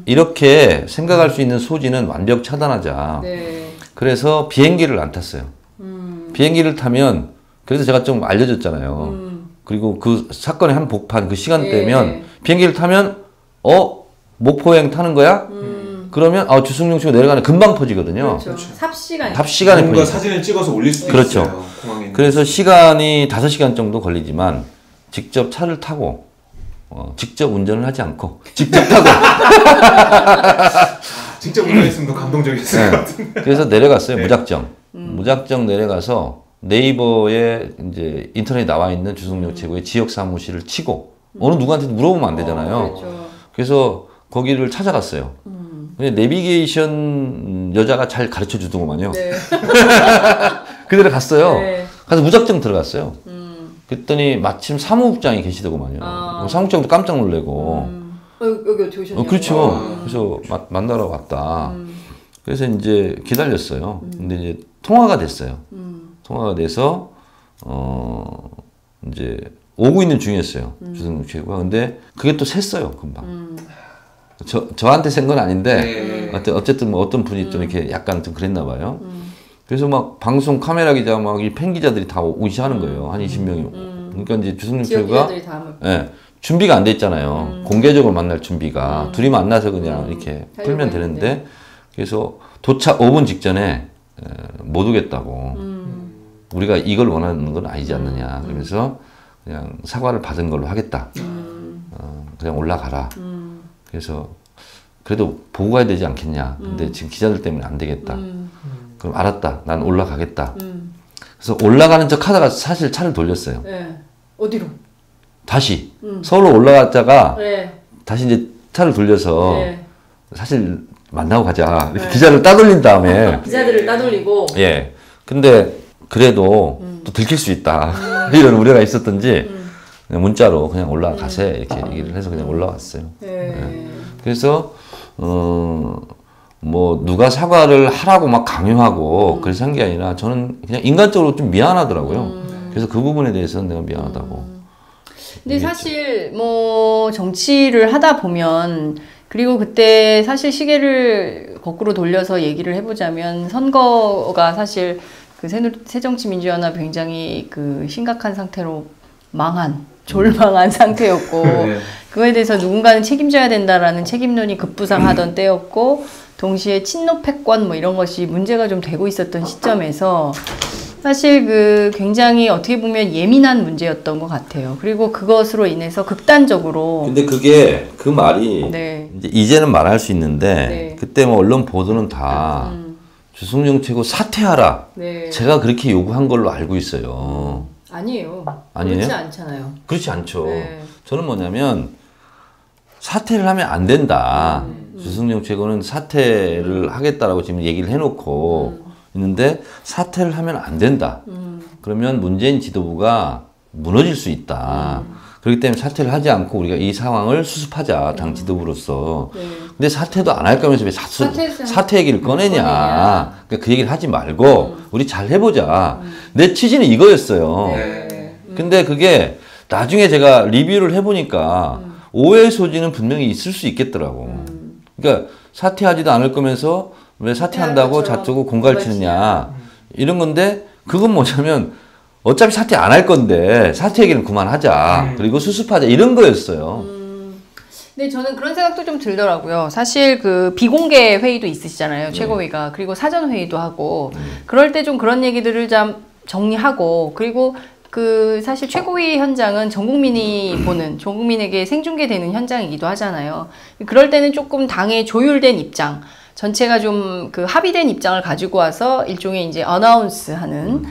이렇게 생각할 수 있는 소지는 완벽 차단하자. 네. 그래서 비행기를 안 탔어요. 비행기를 타면 그래서 제가 좀 알려줬잖아요. 그리고 그 사건의 한 복판 그 시간대면 네. 비행기를 타면 목포행 타는 거야? 그러면 주승용 씨가 내려가는 금방 퍼지거든요. 그렇죠. 삽시간. 삽시간에 뭔가 퍼지죠. 사진을 찍어서 올릴 수도 그렇죠. 있어요. 공항에 있는. 그래서 시간이 5시간 정도 걸리지만 직접 차를 타고 직접 운전을 하지 않고 직접 타고 직접 운전했으면 더 감동적이었을 것 같은데. 그래서 내려갔어요. 무작정. 무작정 내려가서 네이버에 이제 인터넷에 나와 있는 주승용 최고의 지역 사무실을 치고 어느 누구한테도 물어보면 안 되잖아요. 그렇죠. 그래서 거기를 찾아갔어요. 근데 내비게이션 여자가 잘 가르쳐 주더구만요. 네. 그대로 갔어요. 네. 가서 무작정 들어갔어요. 그랬더니 마침 사무국장이 계시더구만요. 사무국장도 깜짝 놀래고. 여기 어떻게 오셨냐고. 그렇죠. 그래서 만나러 왔다. 그래서 이제 기다렸어요. 근데 이제 통화가 됐어요. 통화가 돼서 이제 오고 있는 중이었어요. 주승용 최고가. 근데 그게 또 샜어요, 금방. 저한테 센 건 아닌데 어쨌든 뭐 어떤 분이 좀 이렇게 약간 좀 그랬나 봐요. 그래서 막 방송 카메라 기자 막 이 팬 기자들이 다 오시하는 거예요. 한 20명이. 그러니까 이제 주승용 지역 최고가 기자들이 다 하면. 예, 준비가 안 돼 있잖아요. 공개적으로 만날 준비가. 둘이 만나서 그냥 이렇게 풀면 되는데 그래서 도착 5분 직전에 못 오겠다고. 우리가 이걸 원하는 건 아니지 않느냐. 그러면서 그냥 사과를 받은 걸로 하겠다. 그냥 올라가라. 그래서 그래도 보고 가야 되지 않겠냐. 근데 지금 기자들 때문에 안 되겠다. 그럼 알았다. 난 올라가겠다. 그래서 올라가는 척 하다가 사실 차를 돌렸어요. 네. 어디로? 다시 서울로 올라갔다가 네. 다시 이제 차를 돌려서 네. 사실 만나고 가자. 이렇게 기자를 따돌린 다음에 기자들을 따돌리고 예. 근데 그래도 또 들킬 수 있다. 이런 우려가 있었던지 그냥 문자로 그냥 올라가세 이렇게 얘기를 해서 그냥 올라왔어요. 예. 그래서 뭐 누가 사과를 하라고 막 강요하고 그래서 한 게 아니라 저는 그냥 인간적으로 좀 미안하더라고요. 그래서 그 부분에 대해서는 내가 미안하다고. 근데 사실 뭐 정치를 하다 보면 그리고 그때 사실 시계를 거꾸로 돌려서 얘기를 해보자면 선거가 사실 그 새정치민주연합 굉장히 그 심각한 상태로 졸망한 상태였고 그거에 대해서 누군가는 책임져야 된다라는 책임론이 급부상하던 때였고 동시에 친노 패권 뭐 이런 것이 문제가 좀 되고 있었던 시점에서 사실 그 굉장히 어떻게 보면 예민한 문제였던 것 같아요. 그리고 그것으로 인해서 극단적으로 근데 그게 그 말이 네. 이제는 말할 수 있는데 네. 그때 뭐 언론 보도는 다 주승용 최고 사퇴하라. 네. 제가 그렇게 요구한 걸로 알고 있어요. 아니에요. 아니에요? 그렇지 않잖아요. 그렇지 않죠. 네. 저는 뭐냐면 사퇴를 하면 안 된다. 주승용 최고는 사퇴를 하겠다라고 지금 얘기를 해놓고 있는데 사퇴를 하면 안 된다. 그러면 문재인 지도부가 무너질 수 있다. 그렇기 때문에 사퇴를 하지 않고 우리가 이 상황을 수습하자. 당 지도부로서. 네. 근데 사퇴도 안 할 거면서 왜 사퇴 얘기를 꺼내냐. 그러니까 그 얘기를 하지 말고 우리 잘 해보자. 내 취지는 이거였어요. 근데 그게 나중에 제가 리뷰를 해보니까 오해의 소지는 분명히 있을 수 있겠더라고. 그러니까 사퇴하지도 않을 거면서 왜 사퇴한다고 자꾸고 공갈을 치느냐. 이런 건데 그건 뭐냐면 어차피 사퇴 안 할 건데 사퇴 얘기는 그만하자. 그리고 수습하자. 이런 거였어요. 근데 저는 그런 생각도 좀 들더라고요. 사실 그 비공개 회의도 있으시잖아요. 최고위가. 그리고 사전 회의도 하고. 그럴 때 좀 그런 얘기들을 좀 정리하고 그리고 그 사실 최고위 현장은 전 국민이 보는 전 국민에게 생중계되는 현장이기도 하잖아요. 그럴 때는 조금 당의 조율된 입장 전체가 좀 그 합의된 입장을 가지고 와서 일종의 이제 어나운스 하는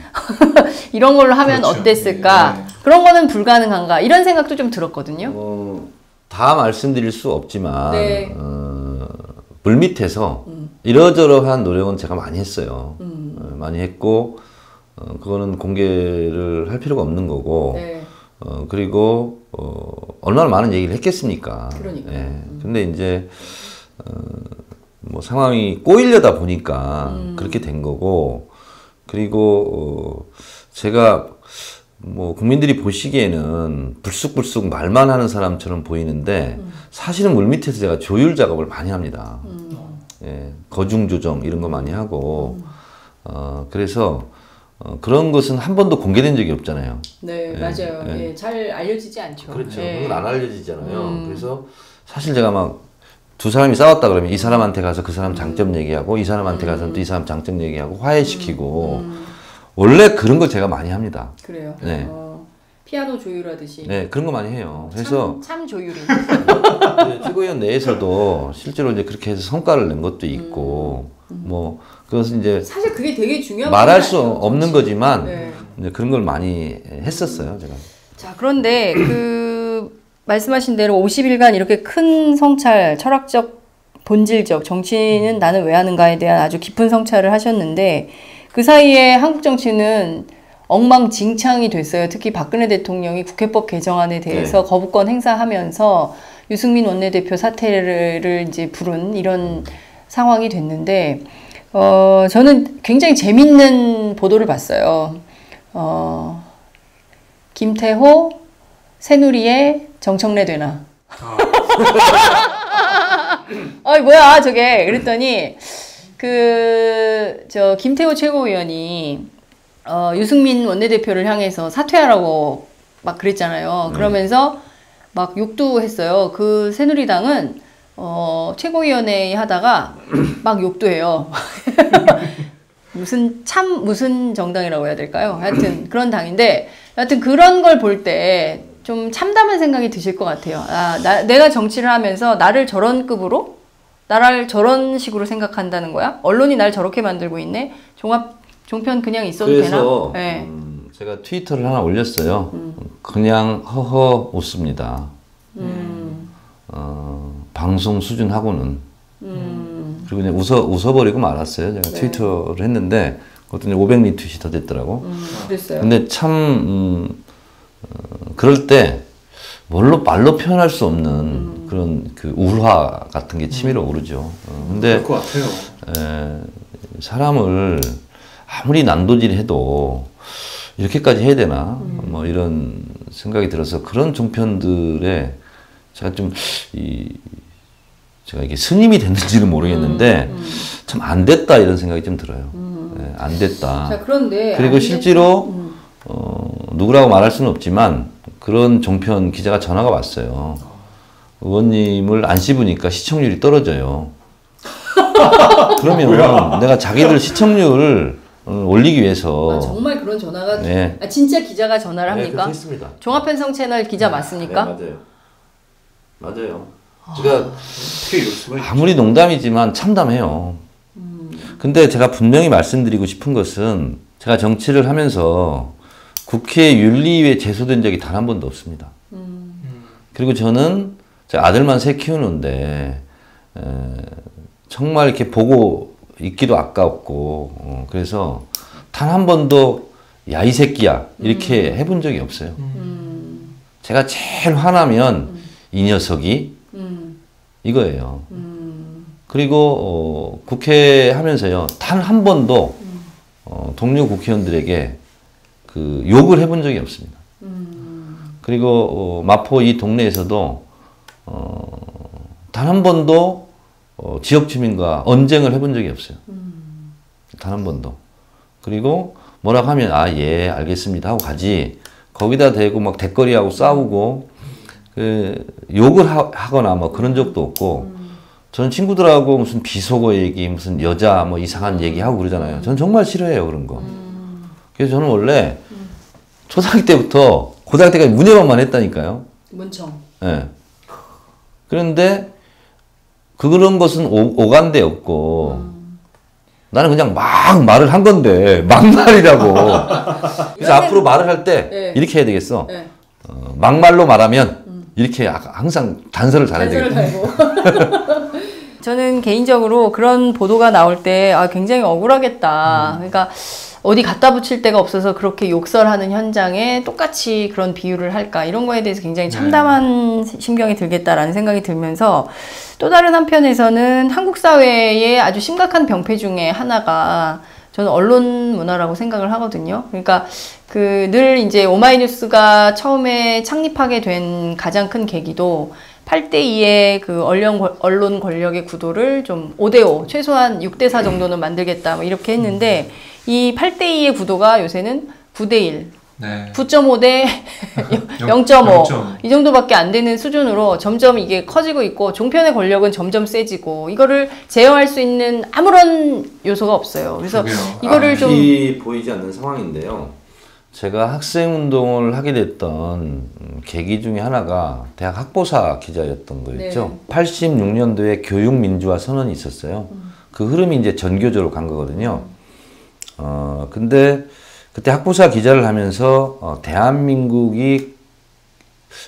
이런 걸로 하면 그렇죠. 어땠을까? 네. 그런 거는 불가능한가? 이런 생각도 좀 들었거든요. 다 말씀드릴 수 없지만 네. 물밑에서 이러저러한 노력은 제가 많이 했어요. 많이 했고 그거는 공개를 할 필요가 없는 거고 네. 그리고 얼마나 많은 얘기를 했겠습니까? 그러니까. 예. 근데 이제 뭐 상황이 꼬이려다 보니까 그렇게 된 거고 그리고 제가 뭐 국민들이 보시기에는 불쑥불쑥 말만 하는 사람처럼 보이는데 사실은 물밑에서 제가 조율 작업을 많이 합니다. 예, 거중 조정 이런 거 많이 하고 그래서 그런 것은 한 번도 공개된 적이 없잖아요. 네, 예, 맞아요. 예. 예, 잘 알려지지 않죠. 그렇죠. 예. 그건 안 알려지잖아요. 그래서 사실 제가 막 두 사람이 싸웠다 그러면 이 사람한테 가서 그 사람 장점 얘기하고 이 사람한테 가서 또 이 사람 장점 얘기하고 화해시키고 원래 그런 거 제가 많이 합니다. 그래요. 네. 피아노 조율하듯이. 네, 그런 거 많이 해요. 그래서 참 조율이. 최고위원 내에서도 실제로 이제 그렇게 해서 성과를 낸 것도 있고 뭐 그것은 이제 사실 그게 되게 중요한 말할 부분이 수 아니에요, 없는 정치. 거지만 네. 이제 그런 걸 많이 했었어요, 제가. 자, 그런데 말씀하신 대로 50일간 이렇게 큰 성찰, 철학적, 본질적, 정치는 나는 왜 하는가에 대한 아주 깊은 성찰을 하셨는데 그 사이에 한국 정치는 엉망진창이 됐어요. 특히 박근혜 대통령이 국회법 개정안에 대해서 거부권 행사하면서 유승민 원내대표 사퇴를 이제 부른 이런 상황이 됐는데 저는 굉장히 재밌는 보도를 봤어요. 김태호, 새누리의 정청래 되나? 뭐야 저게? 그랬더니 김태호 최고위원이 유승민 원내대표를 향해서 사퇴하라고 막 그랬잖아요. 그러면서 막 욕도 했어요. 그 새누리당은 최고위원회 하다가 막 욕도 해요. 무슨 정당이라고 해야 될까요? 하여튼 그런 당인데 하여튼 그런 걸 볼 때 좀 참담한 생각이 드실 것 같아요. 내가 정치를 하면서 나를 저런 급으로? 나를 저런 식으로 생각한다는 거야? 언론이 날 저렇게 만들고 있네? 종편 그냥 있어도 그래서 되나? 네. 제가 트위터를 하나 올렸어요. 그냥 허허 웃습니다. 방송 수준하고는 그리고 그냥 웃어버리고 말았어요. 제가 트위터를 했는데 그것도 500리트윗이 더 됐더라고. 그랬어요. 근데 참 그럴 때 말로 표현할 수 없는 그런 그 우화 같은 게 치밀어 오르죠. 근데 그럴 것 같아요. 사람을 아무리 난도질해도 이렇게까지 해야 되나 뭐 이런 생각이 들어서 그런 종편들에 제가 좀 제가 이게 스님이 됐는지는 모르겠는데 참 안 됐다 이런 생각이 좀 들어요. 안 됐다. 자, 그런데 그리고 실제로 누구라고 말할 수는 없지만 그런 종편 기자가 전화가 왔어요. 의원님을 안 씹으니까 시청률이 떨어져요. 그러면 내가 자기들 시청률을 올리기 위해서 정말 그런 전화가 네. 진짜 기자가 전화를 합니까? 그렇게 했습니다. 종합편성 채널 기자 맞습니까? 네, 맞아요. 제가 아무리 농담이지만 참담해요. 근데 제가 분명히 말씀드리고 싶은 것은 제가 정치를 하면서 국회 윤리위에 제소된 적이 단 한 번도 없습니다. 그리고 저는 제 아들만 셋 키우는데 정말 이렇게 보고 있기도 아까웠고 그래서 단 한 번도 야 이 새끼야 이렇게 해본 적이 없어요. 제가 제일 화나면 이 녀석이 이거예요. 그리고 국회 하면서요 단 한 번도 동료 국회의원들에게 그 욕을 해본 적이 없습니다. 그리고 마포 이 동네에서도 단 한 번도 지역 주민과 언쟁을 해본 적이 없어요. 단 한 번도. 그리고 뭐라고 하면 예 알겠습니다 하고 가지 거기다 대고 막 대거리하고 싸우고 그 욕을 하거나 뭐 그런 적도 없고 저는 친구들하고 무슨 비속어 얘기 무슨 여자 뭐 이상한 얘기하고 그러잖아요. 저는 정말 싫어해요 그런 거. 그래서 저는 원래 초등학교 때부터 고등학교 때까지 문예반만 했다니까요. 문청. 예. 그런데 그런 것은 오간데 없고 나는 그냥 막 말을 한 건데 막말이라고. 그래서 앞으로 말을 할 때 이렇게 해야 되겠어. 막말로 말하면 이렇게 항상 단서를 달아야 되겠다. 저는 개인적으로 그런 보도가 나올 때 굉장히 억울하겠다. 그러니까 어디 갖다 붙일 데가 없어서 그렇게 욕설하는 현장에 똑같이 그런 비유를 할까 이런 거에 대해서 굉장히 참담한 심경이 들겠다라는 생각이 들면서 또 다른 한편에서는 한국 사회의 아주 심각한 병폐 중에 하나가 저는 언론 문화라고 생각을 하거든요. 그러니까 늘 이제 오마이뉴스가 처음에 창립하게 된 가장 큰 계기도 8대2의 그 언론 권력의 구도를 좀 5대5 최소한 6대4 정도는 만들겠다 뭐 이렇게 했는데 이 8대2의 구도가 요새는 9대1 네. 9.5 대 0.5 이 정도밖에 안 되는 수준으로 점점 이게 커지고 있고 종편의 권력은 점점 세지고 이거를 제어할 수 있는 아무런 요소가 없어요. 그래서 이거를 좀 보이지 않는 상황인데요. 제가 학생운동을 하게 됐던 계기 중에 하나가 대학 학보사 기자였던 거였죠. 네. 86년도에 교육민주화 선언이 있었어요. 그 흐름이 이제 전교조로 간 거거든요. 근데 그때 학보사 기자를 하면서 대한민국이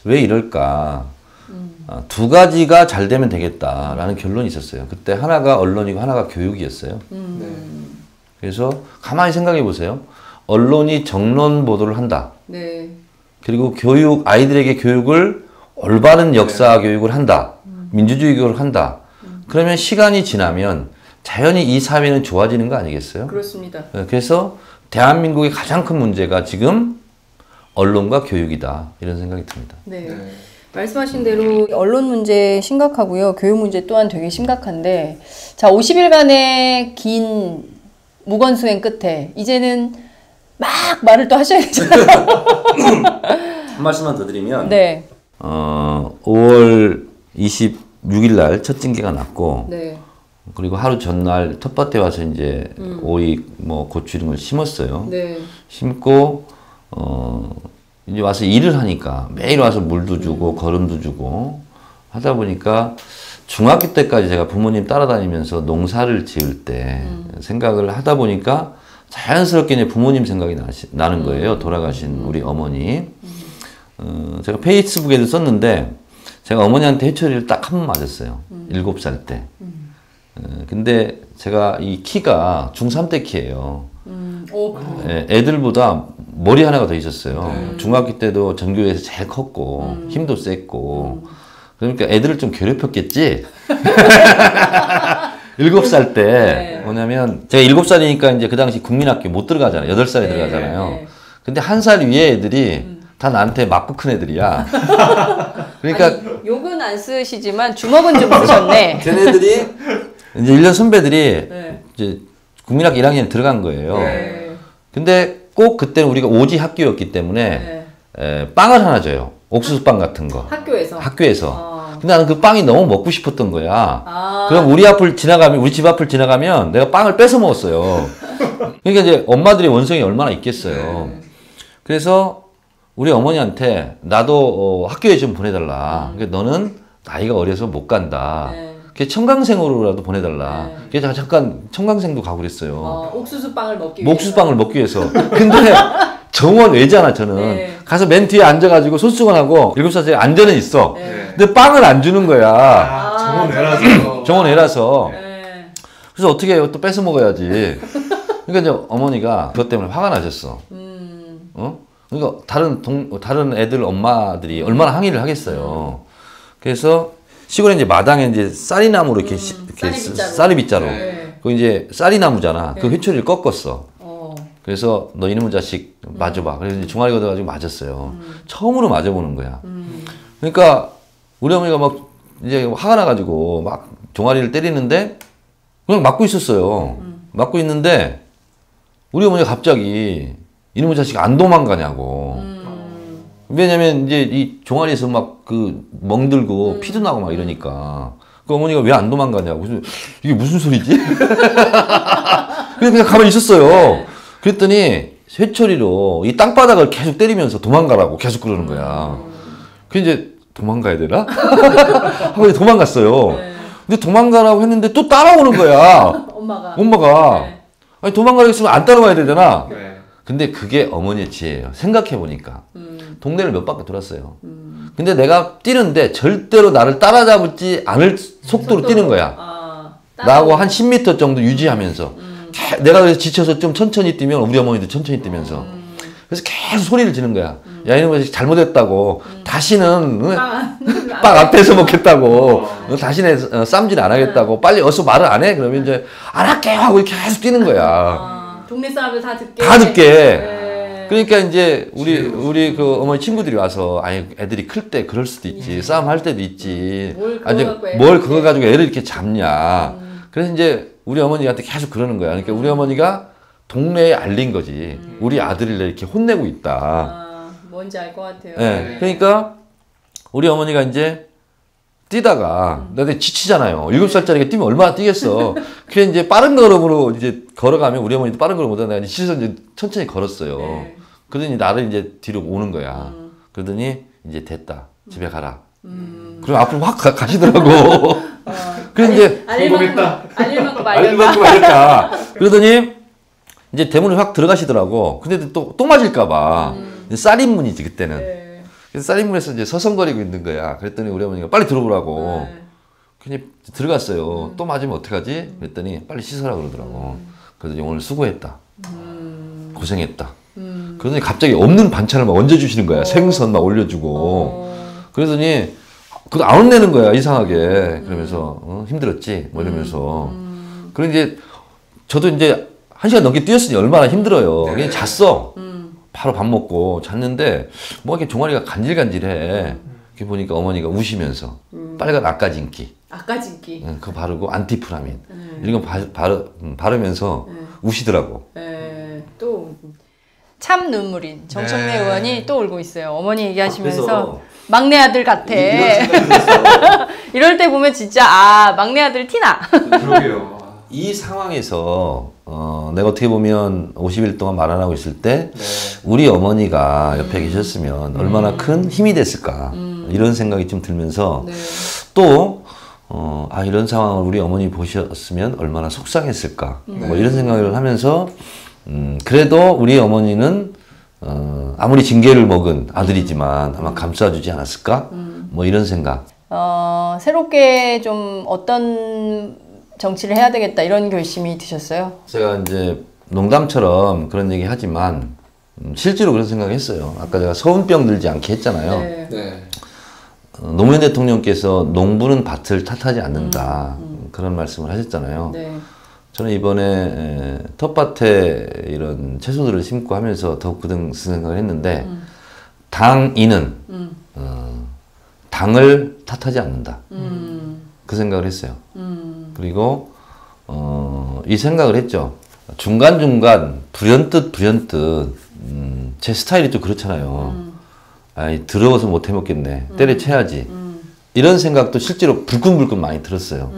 왜 이럴까 두 가지가 잘 되면 되겠다라는 결론이 있었어요. 그때 하나가 언론이고 하나가 교육이었어요. 그래서 가만히 생각해 보세요. 언론이 정론 보도를 한다. 네. 그리고 아이들에게 교육을 올바른 역사 교육을 한다. 민주주의 교육을 한다. 그러면 시간이 지나면 자연히 이 사회는 좋아지는 거 아니겠어요? 그렇습니다. 그래서 대한민국의 가장 큰 문제가 지금 언론과 교육이다. 이런 생각이 듭니다. 네. 말씀하신 대로 언론 문제 심각하고요. 교육 문제 또한 되게 심각한데 자 50일간의 긴 무건수행 끝에 이제는 막 말을 또 하셔야 되잖아요. 한 말씀만 더 드리면 네. 5월 26일 날 첫 징계가 났고 네. 그리고 하루 전날 텃밭에 와서 이제 오이, 뭐 고추 이런 걸 심었어요. 네. 심고 이제 와서 일을 하니까 매일 와서 물도 주고 거름도 주고 하다 보니까 중학교 때까지 제가 부모님 따라다니면서 농사를 지을 때 생각을 하다 보니까 자연스럽게 이제 부모님 생각이 나는 거예요. 돌아가신 우리 어머니. 제가 페이스북에도 썼는데 제가 어머니한테 해초리를 딱 한 번 맞았어요. 7살 때. 근데 제가 이 키가 중3 때 키예요. 오. 예, 애들보다 머리 하나가 더 있었어요. 중학교 때도 전교에서 제일 컸고 힘도 셌고 그러니까 애들을 좀 괴롭혔겠지. 7살 때 네. 뭐냐면 제가 7살이니까 이제 그 당시 국민학교 못 들어가잖아요. 8살에 들어가잖아요. 네. 근데 1살 위에 애들이 다 나한테 맞고 큰 애들이야. 그러니까 아니, 욕은 안 쓰시지만 주먹은 좀 쓰셨네. 걔네들이 이제 1년 선배들이 네. 이제 국민학교 1학년에 들어간 거예요. 네. 근데 꼭 그때는 우리가 오지 학교였기 때문에 빵을 하나 줘요. 옥수수빵 같은 거. 학교에서. 학교에서. 근데 나는 그 빵이 너무 먹고 싶었던 거야. 아. 그럼 우리 집 앞을 지나가면 내가 빵을 뺏어 먹었어요. 그러니까 이제 엄마들의 원성이 얼마나 있겠어요. 그래서 우리 어머니한테 나도 학교에 좀 보내달라. 그러니까 너는 나이가 어려서 못 간다. 청강생으로라도 보내달라. 그래서 잠깐 청강생도 가고 그랬어요. 옥수수빵을 먹기 위해서. 옥수수빵을 먹기 위해서. 근데 정원 외잖아 저는. 네. 가서 맨 뒤에 앉아가지고 손수건하고 7살짜리 앉아는 있어. 근데 빵을 안 주는 거야. 정원 애라서. 정원 애라서. 네. 그래서 어떻게 해요? 또 뺏어 먹어야지. 그러니까 이제 어머니가 그것 때문에 화가 나셨어. 그러니까 다른 애들 엄마들이 얼마나 항의를 하겠어요. 그래서 시골에 이제 마당에 이제 쌀이나무로 이렇게, 쌀이 빗자루. 그 이제 쌀이나무잖아. 그 회초리를 꺾었어. 그래서 너 이놈의 자식 맞아봐. 그래서 이제 종아리 걷어가지고 맞았어요. 처음으로 맞아보는 거야. 그러니까 우리 어머니가 막 이제 화가 나가지고 막 종아리를 때리는데 그냥 맞고 있었어요. 맞고 있는데 우리 어머니가 갑자기 이놈의 자식 안 도망가냐고. 왜냐면 이제 이 종아리에서 막 그 멍들고 피도 나고 막 이러니까 그 어머니가 왜 안 도망가냐고. 그래서 이게 무슨 소리지? 그냥 가만히 있었어요. 그랬더니 회초리로 이 땅바닥을 계속 때리면서 도망가라고 계속 그러는 거야. 그 이제 도망가야 되나? 하고 이제 도망갔어요. 근데 도망가라고 했는데 또 따라오는 거야. 엄마가. 아니 도망가라고 했으면 안 따라와야 되잖아. 근데 그게 어머니의 지혜예요. 생각해보니까. 동네를 몇 바퀴 돌았어요. 근데 내가 뛰는데 절대로 나를 따라잡지 않을 속도로 뛰는 거야. 나하고 한 10m 정도 유지하면서. 내가 그래서 지쳐서 좀 천천히 뛰면 우리 어머니도 천천히 뛰면서. 그래서 계속 소리를 지는 거야. 야, 이놈의 잘못했다고. 다시는 빵 앞에서 먹겠다고. 다시는 쌈질 안 하겠다고. 빨리 어서 말을 안 해? 그러면 이제 안 할게요 하고 계속 뛰는 거야. 동네 사람들 다 듣게. 다 듣게. 그러니까 이제 우리 그 어머니 친구들이 와서 아니 애들이 클 때 그럴 수도 있지. 싸움 할 때도 있지. 뭘 그거 가지고 애를 이렇게 잡냐. 그래서 이제 우리 어머니한테 계속 그러는 거야. 그러니까 우리 어머니가 동네에 알린 거지. 우리 아들을 이렇게 혼내고 있다. 뭔지 알 것 같아요. 네. 그러니까 우리 어머니가 이제 뛰다가 내가 지치잖아요. 7살짜리가 뛰면 얼마나 뛰겠어. 그래 이제 빠른 걸음으로 이제 걸어가면 우리 어머니도 빠른 걸음 못하는데 지쳐서 이제 천천히 걸었어요. 그러더니 나를 이제 뒤로 오는 거야. 그러더니 이제 됐다. 집에 가라. 그럼 앞으로 확 가시더라고. 그래서 이제 알릴 만큼 알렸다. 그러더니 이제 대문을 확 들어가시더라고. 근데 또 맞을까봐. 쌀인문이지 그때는. 그래서 쌀인문에서 이제 서성거리고 있는 거야. 그랬더니 우리 어머니가 빨리 들어오라고. 그냥 들어갔어요. 또 맞으면 어떡하지? 그랬더니 빨리 씻어라 그러더라고. 그러더니 오늘 수고했다. 고생했다. 그러더니 갑자기 없는 반찬을 막 얹어주시는 거야. 생선 막 올려주고. 그러더니 그거 안 혼내는 거야 이상하게. 그러면서 힘들었지? 뭐 이러면서. 그리고 이제 저도 이제 1시간 넘게 뛰었으니 얼마나 힘들어요. 그냥 잤어. 바로 밥 먹고 잤는데 뭐 이렇게 종아리가 간질간질해. 이렇게 보니까 어머니가 우시면서 빨간 아까진기. 그거 바르고 안티프라민 이런 거 바르면서 우시더라고. 또 참 눈물인 정청래 의원이 또 울고 있어요. 어머니 얘기하시면서 그래서 막내 아들 같아. 이럴 때 보면 진짜 막내 아들 티나. 그러게요. 이 상황에서 내가 어떻게 보면 50일 동안 말 안 하고 있을 때 우리 어머니가 옆에 계셨으면 얼마나 큰 힘이 됐을까 이런 생각이 좀 들면서 또 이런 상황을 우리 어머니 보셨으면 얼마나 속상했을까 뭐 이런 생각을 하면서 그래도 우리 어머니는 아무리 징계를 먹은 아들이지만 아마 감싸주지 않았을까 뭐 이런 생각. 새롭게 좀 어떤 정치를 해야 되겠다 이런 결심이 드셨어요? 제가 이제 농담처럼 그런 얘기 하지만 실제로 그런 생각을 했어요. 아까 제가 서운병 들지 않게 했잖아요. 네. 노무현 대통령께서 농부는 밭을 탓하지 않는다. 그런 말씀을 하셨잖아요. 네. 저는 이번에 텃밭에 이런 채소들을 심고 하면서 더욱 그 생각을 했는데 당인은 당을 탓하지 않는다. 그 생각을 했어요. 그리고 이 생각을 했죠. 중간중간 불현듯 제 스타일이 좀 그렇잖아요. 아이 더러워서 못 해먹겠네. 때려쳐야지. 이런 생각도 실제로 불끈불끈 많이 들었어요.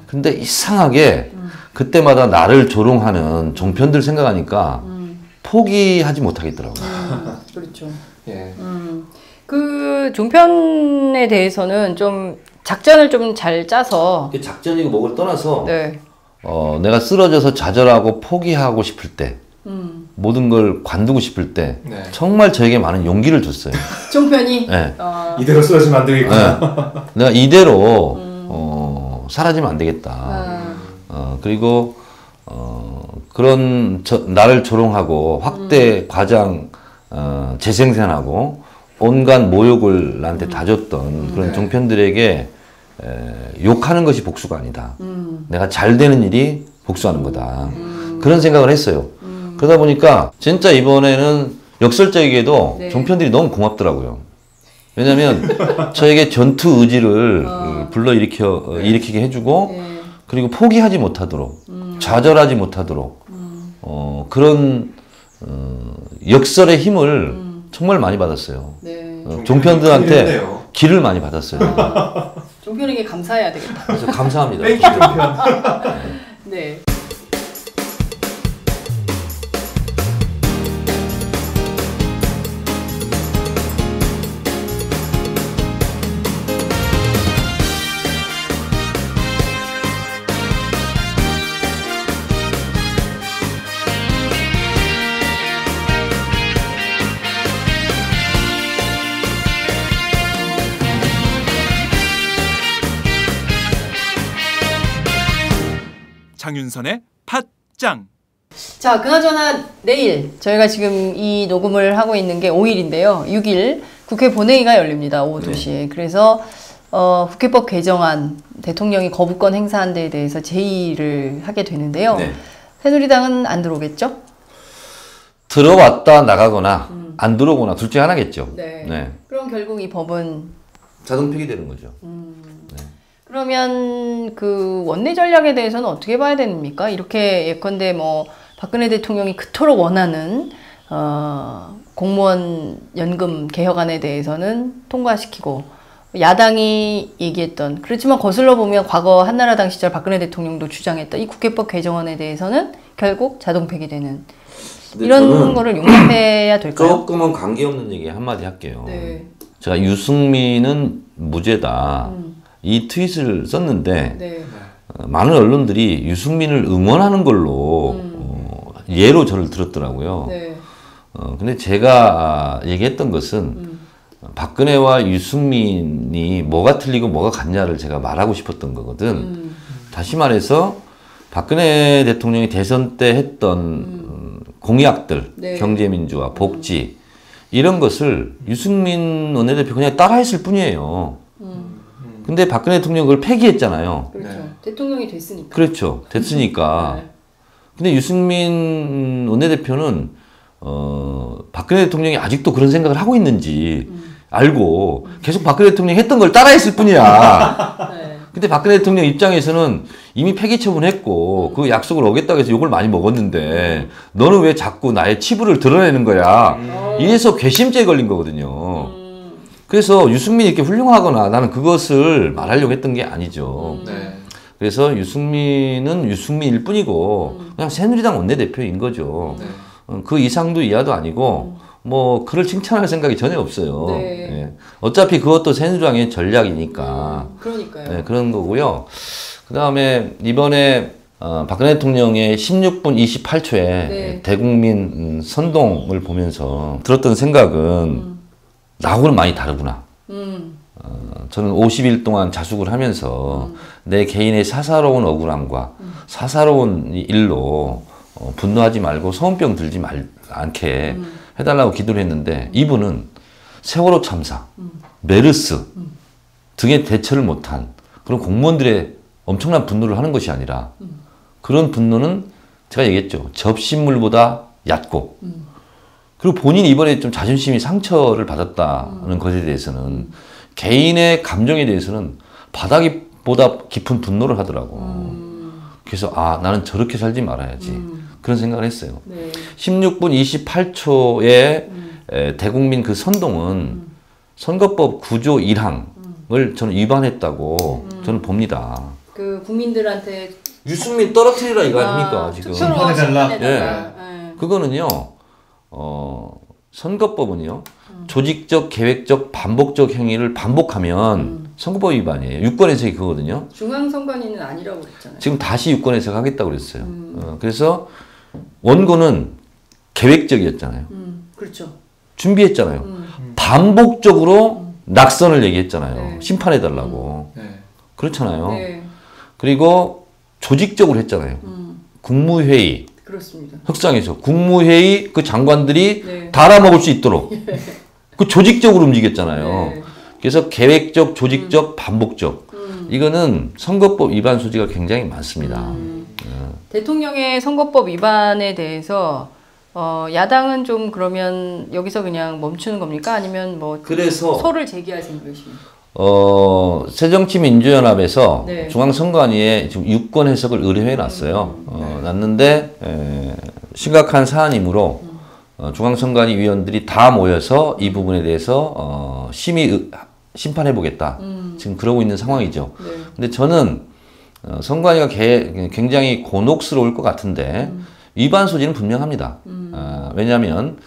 근데 이상하게 그때마다 나를 조롱하는 종편들 생각하니까 포기하지 못하겠더라고요. 그렇죠. 예. 그 종편에 대해서는 좀 작전을 좀 잘 짜서 작전이고 뭐를 떠나서 네. 내가 쓰러져서 좌절하고 포기하고 싶을 때 모든 걸 관두고 싶을 때 네. 정말 저에게 많은 용기를 줬어요. 종편이 네. 이대로 쓰러지면 안 되겠구나. 내가 이대로 사라지면 안 되겠다. 그리고 그런 나를 조롱하고 확대 과장 재생산하고 온갖 모욕을 나한테 다 줬던 그런 종편들에게 욕하는 것이 복수가 아니다. 내가 잘 되는 일이 복수하는 거다. 그런 생각을 했어요. 그러다 보니까 진짜 이번에는 역설적이게도 네. 종편들이 너무 고맙더라고요. 왜냐면 저에게 전투 의지를 일으키게 해주고 네. 그리고 포기하지 못하도록 좌절하지 못하도록 그런 역설의 힘을 정말 많이 받았어요. 네. 종편들한테 기를 많이 받았어요. 종편에게 감사해야 되겠다. 그래서 감사합니다. 땡큐 종편. 네. 장윤선의 팟짱. 자, 그나저나 내일 저희가 지금 이 녹음을 하고 있는 게 5일인데요. 6일 국회 본회의가 열립니다. 오후 2시에. 그래서 국회법 개정안 대통령이 거부권 행사한 데에 대해서 제의를 하게 되는데요. 네. 새누리당은 안 들어오겠죠? 들어왔다 나가거나 안 들어오거나 둘 중에 하나겠죠. 네. 그럼 결국 이 법은 자동 폐기되는 거죠. 그러면 그 원내 전략에 대해서는 어떻게 봐야 됩니까? 이렇게 예컨대 뭐 박근혜 대통령이 그토록 원하는 공무원 연금 개혁안에 대해서는 통과시키고 야당이 얘기했던 그렇지만 거슬러 보면 과거 한나라당 시절 박근혜 대통령도 주장했던 이 국회법 개정안에 대해서는 결국 자동 폐기되는 이런 거를 용납해야 될까요? 조금은 관계없는 얘기 한마디 할게요. 네. 제가 유승민은 무죄다. 이 트윗을 썼는데 네. 많은 언론들이 유승민을 응원하는 걸로 예로 저를 들었더라고요. 네. 근데 제가 얘기했던 것은 박근혜와 유승민이 뭐가 틀리고 뭐가 같냐를 제가 말하고 싶었던 거거든. 다시 말해서 박근혜 대통령이 대선 때 했던 공약들, 네. 경제민주화, 복지 이런 것을 유승민 원내대표 그냥 따라했을 뿐이에요. 근데 박근혜 대통령 그걸 폐기했잖아요. 그렇죠. 네. 대통령이 됐으니까. 그렇죠. 됐으니까. 네. 근데 유승민 원내대표는 박근혜 대통령이 아직도 그런 생각을 하고 있는지 알고 계속 박근혜 대통령이 했던 걸 따라했을 뿐이야. 네. 근데 박근혜 대통령 입장에서는 이미 폐기 처분했고 그 약속을 어겼다고 해서 욕을 많이 먹었는데 너는 왜 자꾸 나의 치부를 드러내는 거야. 이래서 괘씸죄에 걸린 거거든요. 그래서 유승민이 이렇게 훌륭하거나 나는 그것을 말하려고 했던 게 아니죠. 네. 그래서 유승민은 유승민일 뿐이고 그냥 새누리당 원내대표인 거죠. 네. 그 이상도 이하도 아니고 뭐 그를 칭찬할 생각이 전혀 없어요. 네. 예. 어차피 그것도 새누리당의 전략이니까 그러니까요. 네, 그런 거고요. 그 다음에 이번에 박근혜 대통령의 16분 28초에 네. 대국민 선동을 보면서 들었던 생각은 나하고는 많이 다르구나. 저는 50일 동안 자숙을 하면서 내 개인의 사사로운 억울함과 사사로운 일로 분노하지 말고 소음병 들지 않게 해달라고 기도를 했는데 이분은 세월호 참사, 메르스 등의 대처를 못한 그런 공무원들의 엄청난 분노를 하는 것이 아니라 그런 분노는 제가 얘기했죠. 접신물보다 얕고 그리고 본인이 이번에 좀 자존심이 상처를 받았다는 것에 대해서는 개인의 감정에 대해서는 바닥보다 깊은 분노를 하더라고. 그래서 나는 저렇게 살지 말아야지. 그런 생각을 했어요. 네. 16분 28초에 대국민 그 선동은 선거법 9조 1항을 저는 위반했다고 저는 봅니다. 그 국민들한테 유승민 떨어뜨리라 이거 아닙니까 지금? 심판해달라. 예. 그거는요. 선거법은요. 조직적, 계획적, 반복적 행위를 반복하면 선거법 위반이에요. 유권 해석이 그거거든요. 중앙선관위는 아니라고 그랬잖아요. 지금 다시 유권 해석하겠다고 그랬어요. 그래서 원고는 계획적이었잖아요. 그렇죠. 준비했잖아요. 반복적으로 낙선을 얘기했잖아요. 네. 심판해달라고. 네. 그렇잖아요. 네. 그리고 조직적으로 했잖아요. 국무회의, 그렇습니다. 협상에서 국무회의 그 장관들이 네. 다 알아먹을 수 있도록 그 조직적으로 움직였잖아요. 네. 그래서 계획적, 조직적, 반복적. 이거는 선거법 위반 소지가 굉장히 많습니다. 대통령의 선거법 위반에 대해서 야당은 좀 그러면 여기서 그냥 멈추는 겁니까? 아니면 뭐 그래서 소를 제기할 생각이십니까? 새정치민주연합에서 네. 중앙선관위에 지금 유권 해석을 의뢰해 놨어요. 놨는데 심각한 사안이므로 중앙선관위 위원들이 다 모여서 이 부분에 대해서 심의 심판해 보겠다. 지금 그러고 있는 상황이죠. 네. 근데 저는 선관위가 굉장히 곤혹스러울 것 같은데 위반 소지는 분명합니다. 왜냐하면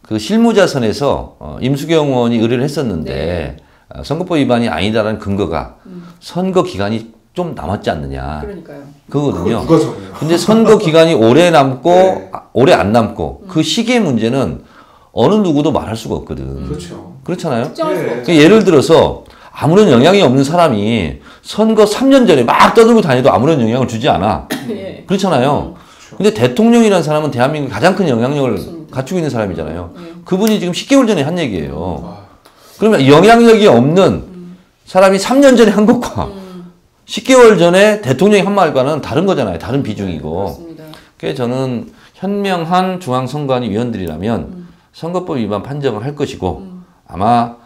그 실무자선에서 임수경 의원이 의뢰를 했었는데 선거법 위반이 아니다라는 근거가 선거 기간이 좀 남았지 않느냐. 그러니까요. 그거거든요. 누가 적어요? 근데 선거 기간이 오래 남고 네. 오래 안 남고 그 시기의 문제는 어느 누구도 말할 수가 없거든. 그렇죠. 그렇잖아요. 특정할 수가 네. 없죠. 예를 들어서 아무런 영향이 없는 사람이 선거 3년 전에 막 떠들고 다녀도 아무런 영향을 주지 않아. 예. 그렇잖아요. 근데 대통령이라는 사람은 대한민국 가장 큰 영향력을 갖추고 있는 사람이잖아요. 그분이 지금 10개월 전에 한 얘기예요. 그러면 영향력이 없는 사람이 3년 전에 한 것과 10개월 전에 대통령이 한 말과는 다른 거잖아요. 다른 비중이고. 그렇습니다. 그래서 저는 현명한 중앙선관위 위원들이라면 선거법 위반 판정을 할 것이고 아마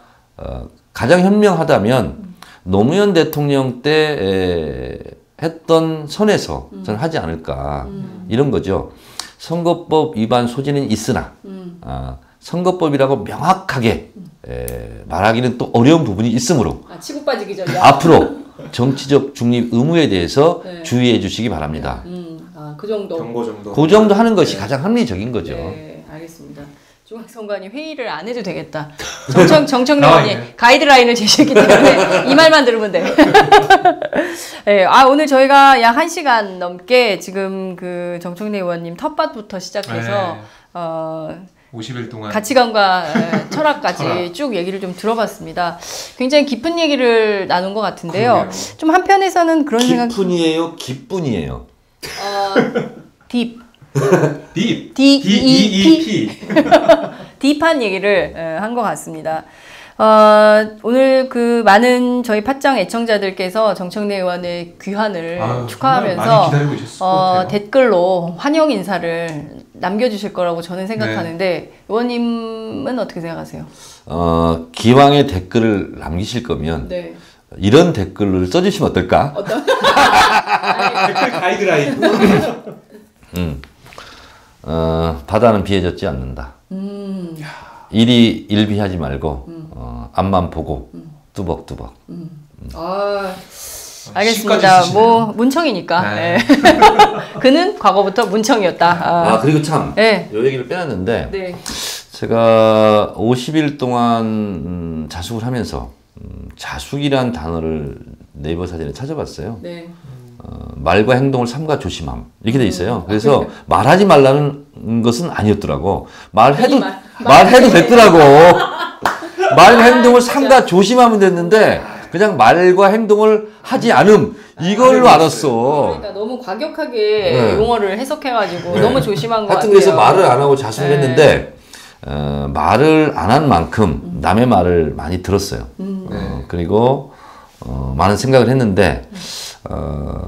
가장 현명하다면 노무현 대통령 때 했던 선에서 저는 하지 않을까 이런 거죠. 선거법 위반 소지는 있으나 선거법이라고 명확하게 말하기는 또 어려운 부분이 있으므로 치고 빠지기 전에 앞으로 정치적 중립 의무에 대해서 네. 주의해 주시기 바랍니다. 그 정도. 경고 정도. 그 정도 하는 것이 가장 합리적인 거죠. 네, 알겠습니다. 중앙선관위 회의를 안 해도 되겠다. 정청래 나와 의원이 있네. 가이드라인을 제시했기 때문에 이 말만 들으면 돼. 네, 오늘 저희가 약 1시간 넘게 지금 그 정청래 의원님 텃밭부터 시작해서 네. 50일 동안 가치관과 철학까지 철학. 쭉 얘기를 좀 들어봤습니다. 굉장히 깊은 얘기를 나눈 것 같은데요. 그러게요. 좀 한편에서는 그런 생각. 기쁜이에요, 기쁜이에요. 딥. 딥. D-E-E-P. 딥한 얘기를 한 것 같습니다. 오늘 그 많은 저희 팟짱 애청자들께서 정청래 의원의 귀환을 축하하면서 많이 기다리고 있었을 것 같아요. 댓글로 환영 인사를 남겨주실 거라고 저는 생각하는데 네. 의원님은 어떻게 생각하세요? 기왕에 댓글을 남기실 거면 네. 이런 댓글을 써주시면 어떨까? 댓글 가이드라인. 바다는 비해졌지 않는다. 일이 일비하지 말고 앞만 보고 뚜벅뚜벅. 알겠습니다. 시까지 뭐 문청이니까. 네. 네. 그는 과거부터 문청이었다. 그리고 참, 네. 요 얘기를 빼놨는데, 네. 제가 50일 동안 자숙을 하면서, 자숙이란 단어를 네이버 사전에 찾아봤어요. 네. 말과 행동을 삼가 조심함. 이렇게 돼 있어요. 그래서 말하지 말라는 것은 아니었더라고. 말해도 됐더라고. 말 행동을 삼가 조심하면 됐는데 그냥 말과 행동을 하지 않음 이걸로 알았어. 그러니까 너무 과격하게 용어를 해석해가지고 너무 조심한 것 하여튼 같아요. 그래서 말을 안 하고 자수를 했는데 말을 안 한 만큼 남의 말을 많이 들었어요. 그리고 많은 생각을 했는데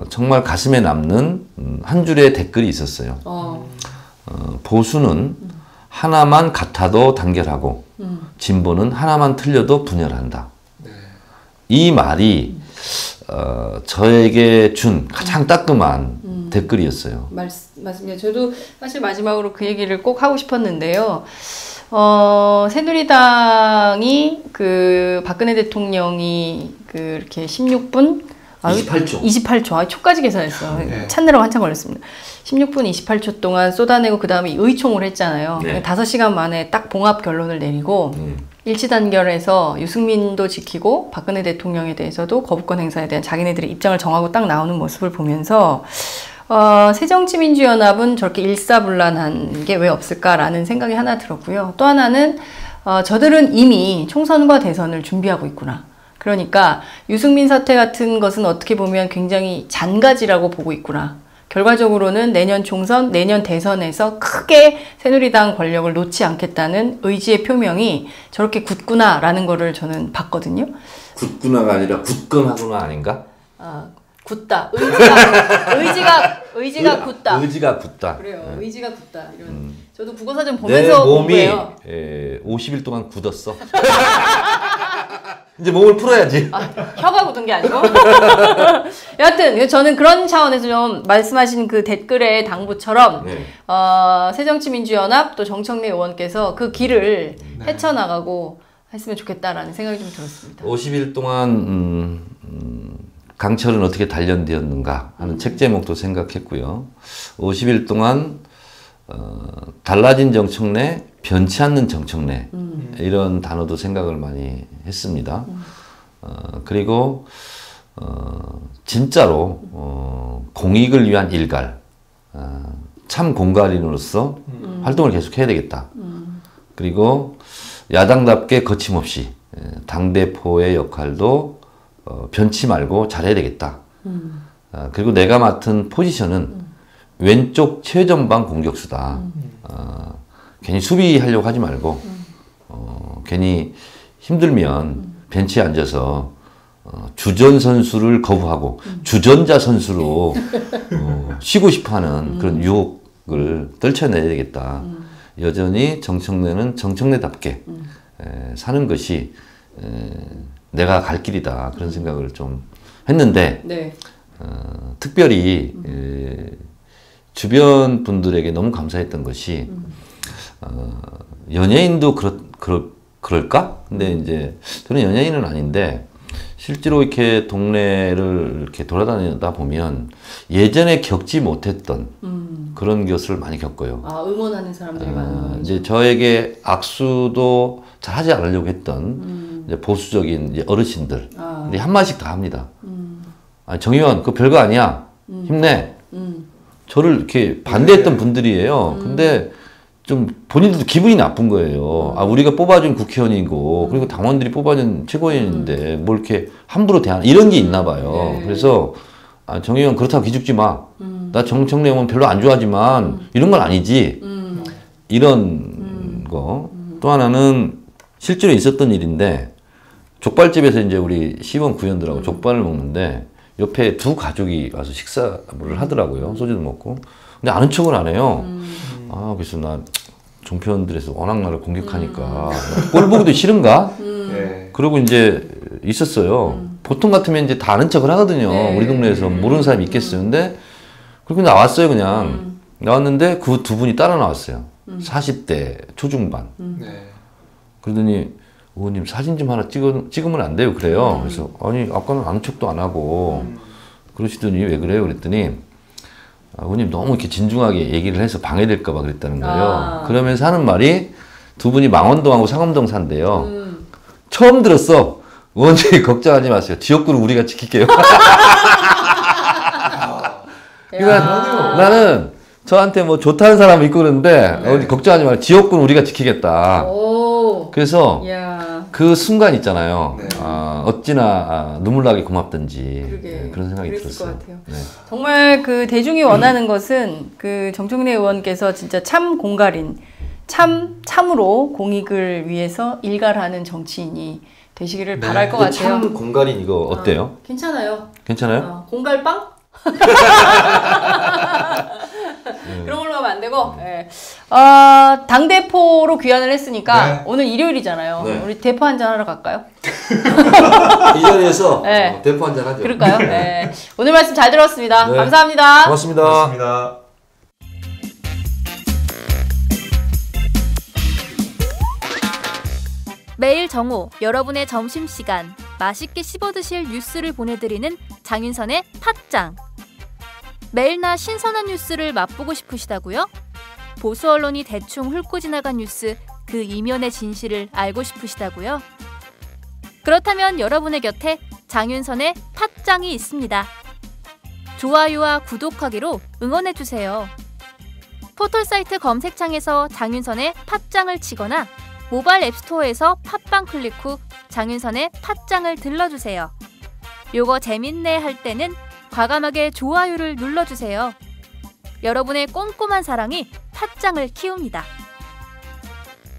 정말 가슴에 남는 한 줄의 댓글이 있었어요. 보수는 하나만 같아도 단결하고 진보는 하나만 틀려도 분열한다. 이 말이 저에게 준 가장 따끔한 댓글이었어요. 맞습니다. 저도 사실 마지막으로 그 얘기를 꼭 하고 싶었는데요. 새누리당이 그 박근혜 대통령이 그 이렇게 16분 28초. 초까지 계산했어. 찾느라고 한참 걸렸습니다. 16분 28초 동안 쏟아내고 그 다음에 의총을 했잖아요. 5시간 만에 딱 봉합 결론을 내리고 일치 단결해서 유승민도 지키고 박근혜 대통령에 대해서도 거부권 행사에 대한 자기네들의 입장을 정하고 딱 나오는 모습을 보면서 새정치민주연합은 저렇게 일사불란한 게 왜 없을까라는 생각이 하나 들었고요. 또 하나는 저들은 이미 총선과 대선을 준비하고 있구나. 그러니까 유승민 사태 같은 것은 어떻게 보면 굉장히 잔가지라고 보고 있구나. 결과적으로는 내년 총선, 내년 대선에서 크게 새누리당 권력을 놓지 않겠다는 의지의 표명이 저렇게 굳구나라는 거를 저는 봤거든요. 굳구나가 아니라 굳건하구나 아닌가? 굳다. 의지가 굳다. 의지가 굳다. 그래요. 의지가 굳다. 이런. 저도 국어사전 내 보면서 몸이 공부해요. 50일 동안 굳었어. 이제 몸을 풀어야지. 혀가 굳은 게 아니고. 여하튼 저는 그런 차원에서 좀 말씀하신 그 댓글의 당부처럼 새정치민주연합 또 정청래 의원께서 그 길을 헤쳐나가고 했으면 좋겠다라는 생각이 좀 들었습니다. 50일 동안 강철은 어떻게 단련되었는가 하는 책 제목도 생각했고요. 50일 동안 달라진 정청래, 변치 않는 정청래 이런 단어도 생각을 많이 했습니다. 그리고 진짜로 공익을 위한 일갈, 참 공갈인으로서 활동을 계속해야 되겠다. 그리고 야당답게 거침없이 당대표의 역할도 변치 말고 잘해야 되겠다. 그리고 내가 맡은 포지션은 왼쪽 최전방 공격수다. 괜히 수비하려고 하지 말고 괜히 힘들면 벤치에 앉아서 주전 선수를 거부하고 주전자 선수로 쉬고 싶어하는 그런 유혹을 떨쳐내야 되겠다. 여전히 정청래는 정청래답게 사는 것이 내가 갈 길이다. 그런 생각을 좀 했는데 특별히 주변 분들에게 너무 감사했던 것이 연예인도 그럴까? 근데 이제 저는 연예인은 아닌데 실제로 이렇게 동네를 이렇게 돌아다니다 보면 예전에 겪지 못했던 그런 것을 많이 겪어요. 응원하는 사람들이 많은 거죠. 이제 저에게 악수도 잘 하지 않으려고 했던 이제 보수적인 이제 어르신들 한마디씩 다 합니다. 정 의원 그거 별거 아니야. 힘내. 저를 이렇게 반대했던 분들이에요. 근데 좀 본인들도 기분이 나쁜 거예요. 우리가 뽑아준 국회의원이고 그리고 당원들이 뽑아준 최고위원인데 뭘 이렇게 함부로 대하는 이런 게 있나 봐요. 그래서 정 의원 그렇다고 기죽지 마. 나 정청래 의원 별로 안 좋아하지만 이런 건 아니지. 이런 거. 또 하나는 실제로 있었던 일인데 족발집에서 이제 우리 시의원 구의원들하고 족발을 먹는데 옆에 두 가족이 와서 식사를 하더라고요. 소주도 먹고. 근데 아는 척을 안 해요. 그래서 나 종편들에서 워낙 나를 공격하니까 꼴 보기도 싫은가? 그러고 이제 있었어요. 보통 같으면 이제 다 아는 척을 하거든요. 우리 동네에서 모르는 사람이 있겠어요. 근데 그리고 나왔어요, 그냥. 나왔는데 그 두 분이 따라 나왔어요. 40대 초중반. 그러더니 의원님 사진 좀 하나 찍으면 안 돼요? 그래요. 그래서 아니 아까는 아는 척도 안 하고 그러시더니 왜 그래요? 그랬더니 의원님 너무 이렇게 진중하게 얘기를 해서 방해될까 봐 그랬다는 거예요. 그러면서 하는 말이 두 분이 망원동하고 상암동 산대요. 처음 들었어. 의원님 걱정하지 마세요. 지역구를 우리가 지킬게요. 그러니까 나는 저한테 뭐 좋다는 사람은 있고 그러는데 걱정하지 마세요. 지역구는 우리가 지키겠다. 그래서 그 그 순간 있잖아요. 네. 어찌나 눈물 나게 고맙던지 그러게. 그런 생각이 그랬을 들었어요. 것 같아요. 네. 정말 그 대중이 원하는 것은 그 정청래 의원께서 진짜 참 공갈인, 참으로 공익을 위해서 일갈하는 정치인이 되시기를 바랄 것 같아요. 참 공갈인 이거 어때요? 괜찮아요. 괜찮아요? 공갈빵? 그런 걸로 하면 안 되고. 네. 당대표로 귀환을 했으니까 네. 오늘 일요일이잖아요. 네. 우리 대포 한잔 하러 갈까요? 이 자리에서 네. 대포 한잔 하죠. 그럴까요? 네. 오늘 말씀 잘 들었습니다. 네. 감사합니다. 고맙습니다. 고맙습니다. 매일 정오 여러분의 점심시간 맛있게 씹어드실 뉴스를 보내드리는 장윤선의 팟짱. 매일나 신선한 뉴스를 맛보고 싶으시다고요? 보수 언론이 대충 훑고 지나간 뉴스 그 이면의 진실을 알고 싶으시다고요? 그렇다면 여러분의 곁에 장윤선의 팟짱이 있습니다. 좋아요와 구독하기로 응원해주세요. 포털사이트 검색창에서 장윤선의 팟짱을 치거나 모바일 앱스토어에서 팟빵 클릭 후 장윤선의 팟짱을 들러주세요. 요거 재밌네 할 때는 과감하게 좋아요를 눌러주세요. 여러분의 꼼꼼한 사랑이 팟짱을 키웁니다.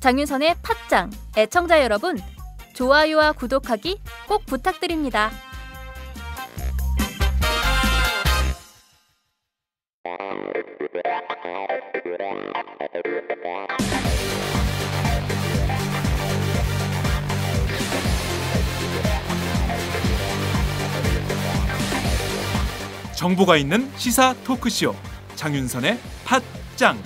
장윤선의 팟짱 애청자 여러분, 좋아요와 구독하기 꼭 부탁드립니다. 정보가 있는 시사 토크쇼 장윤선의 팟짱.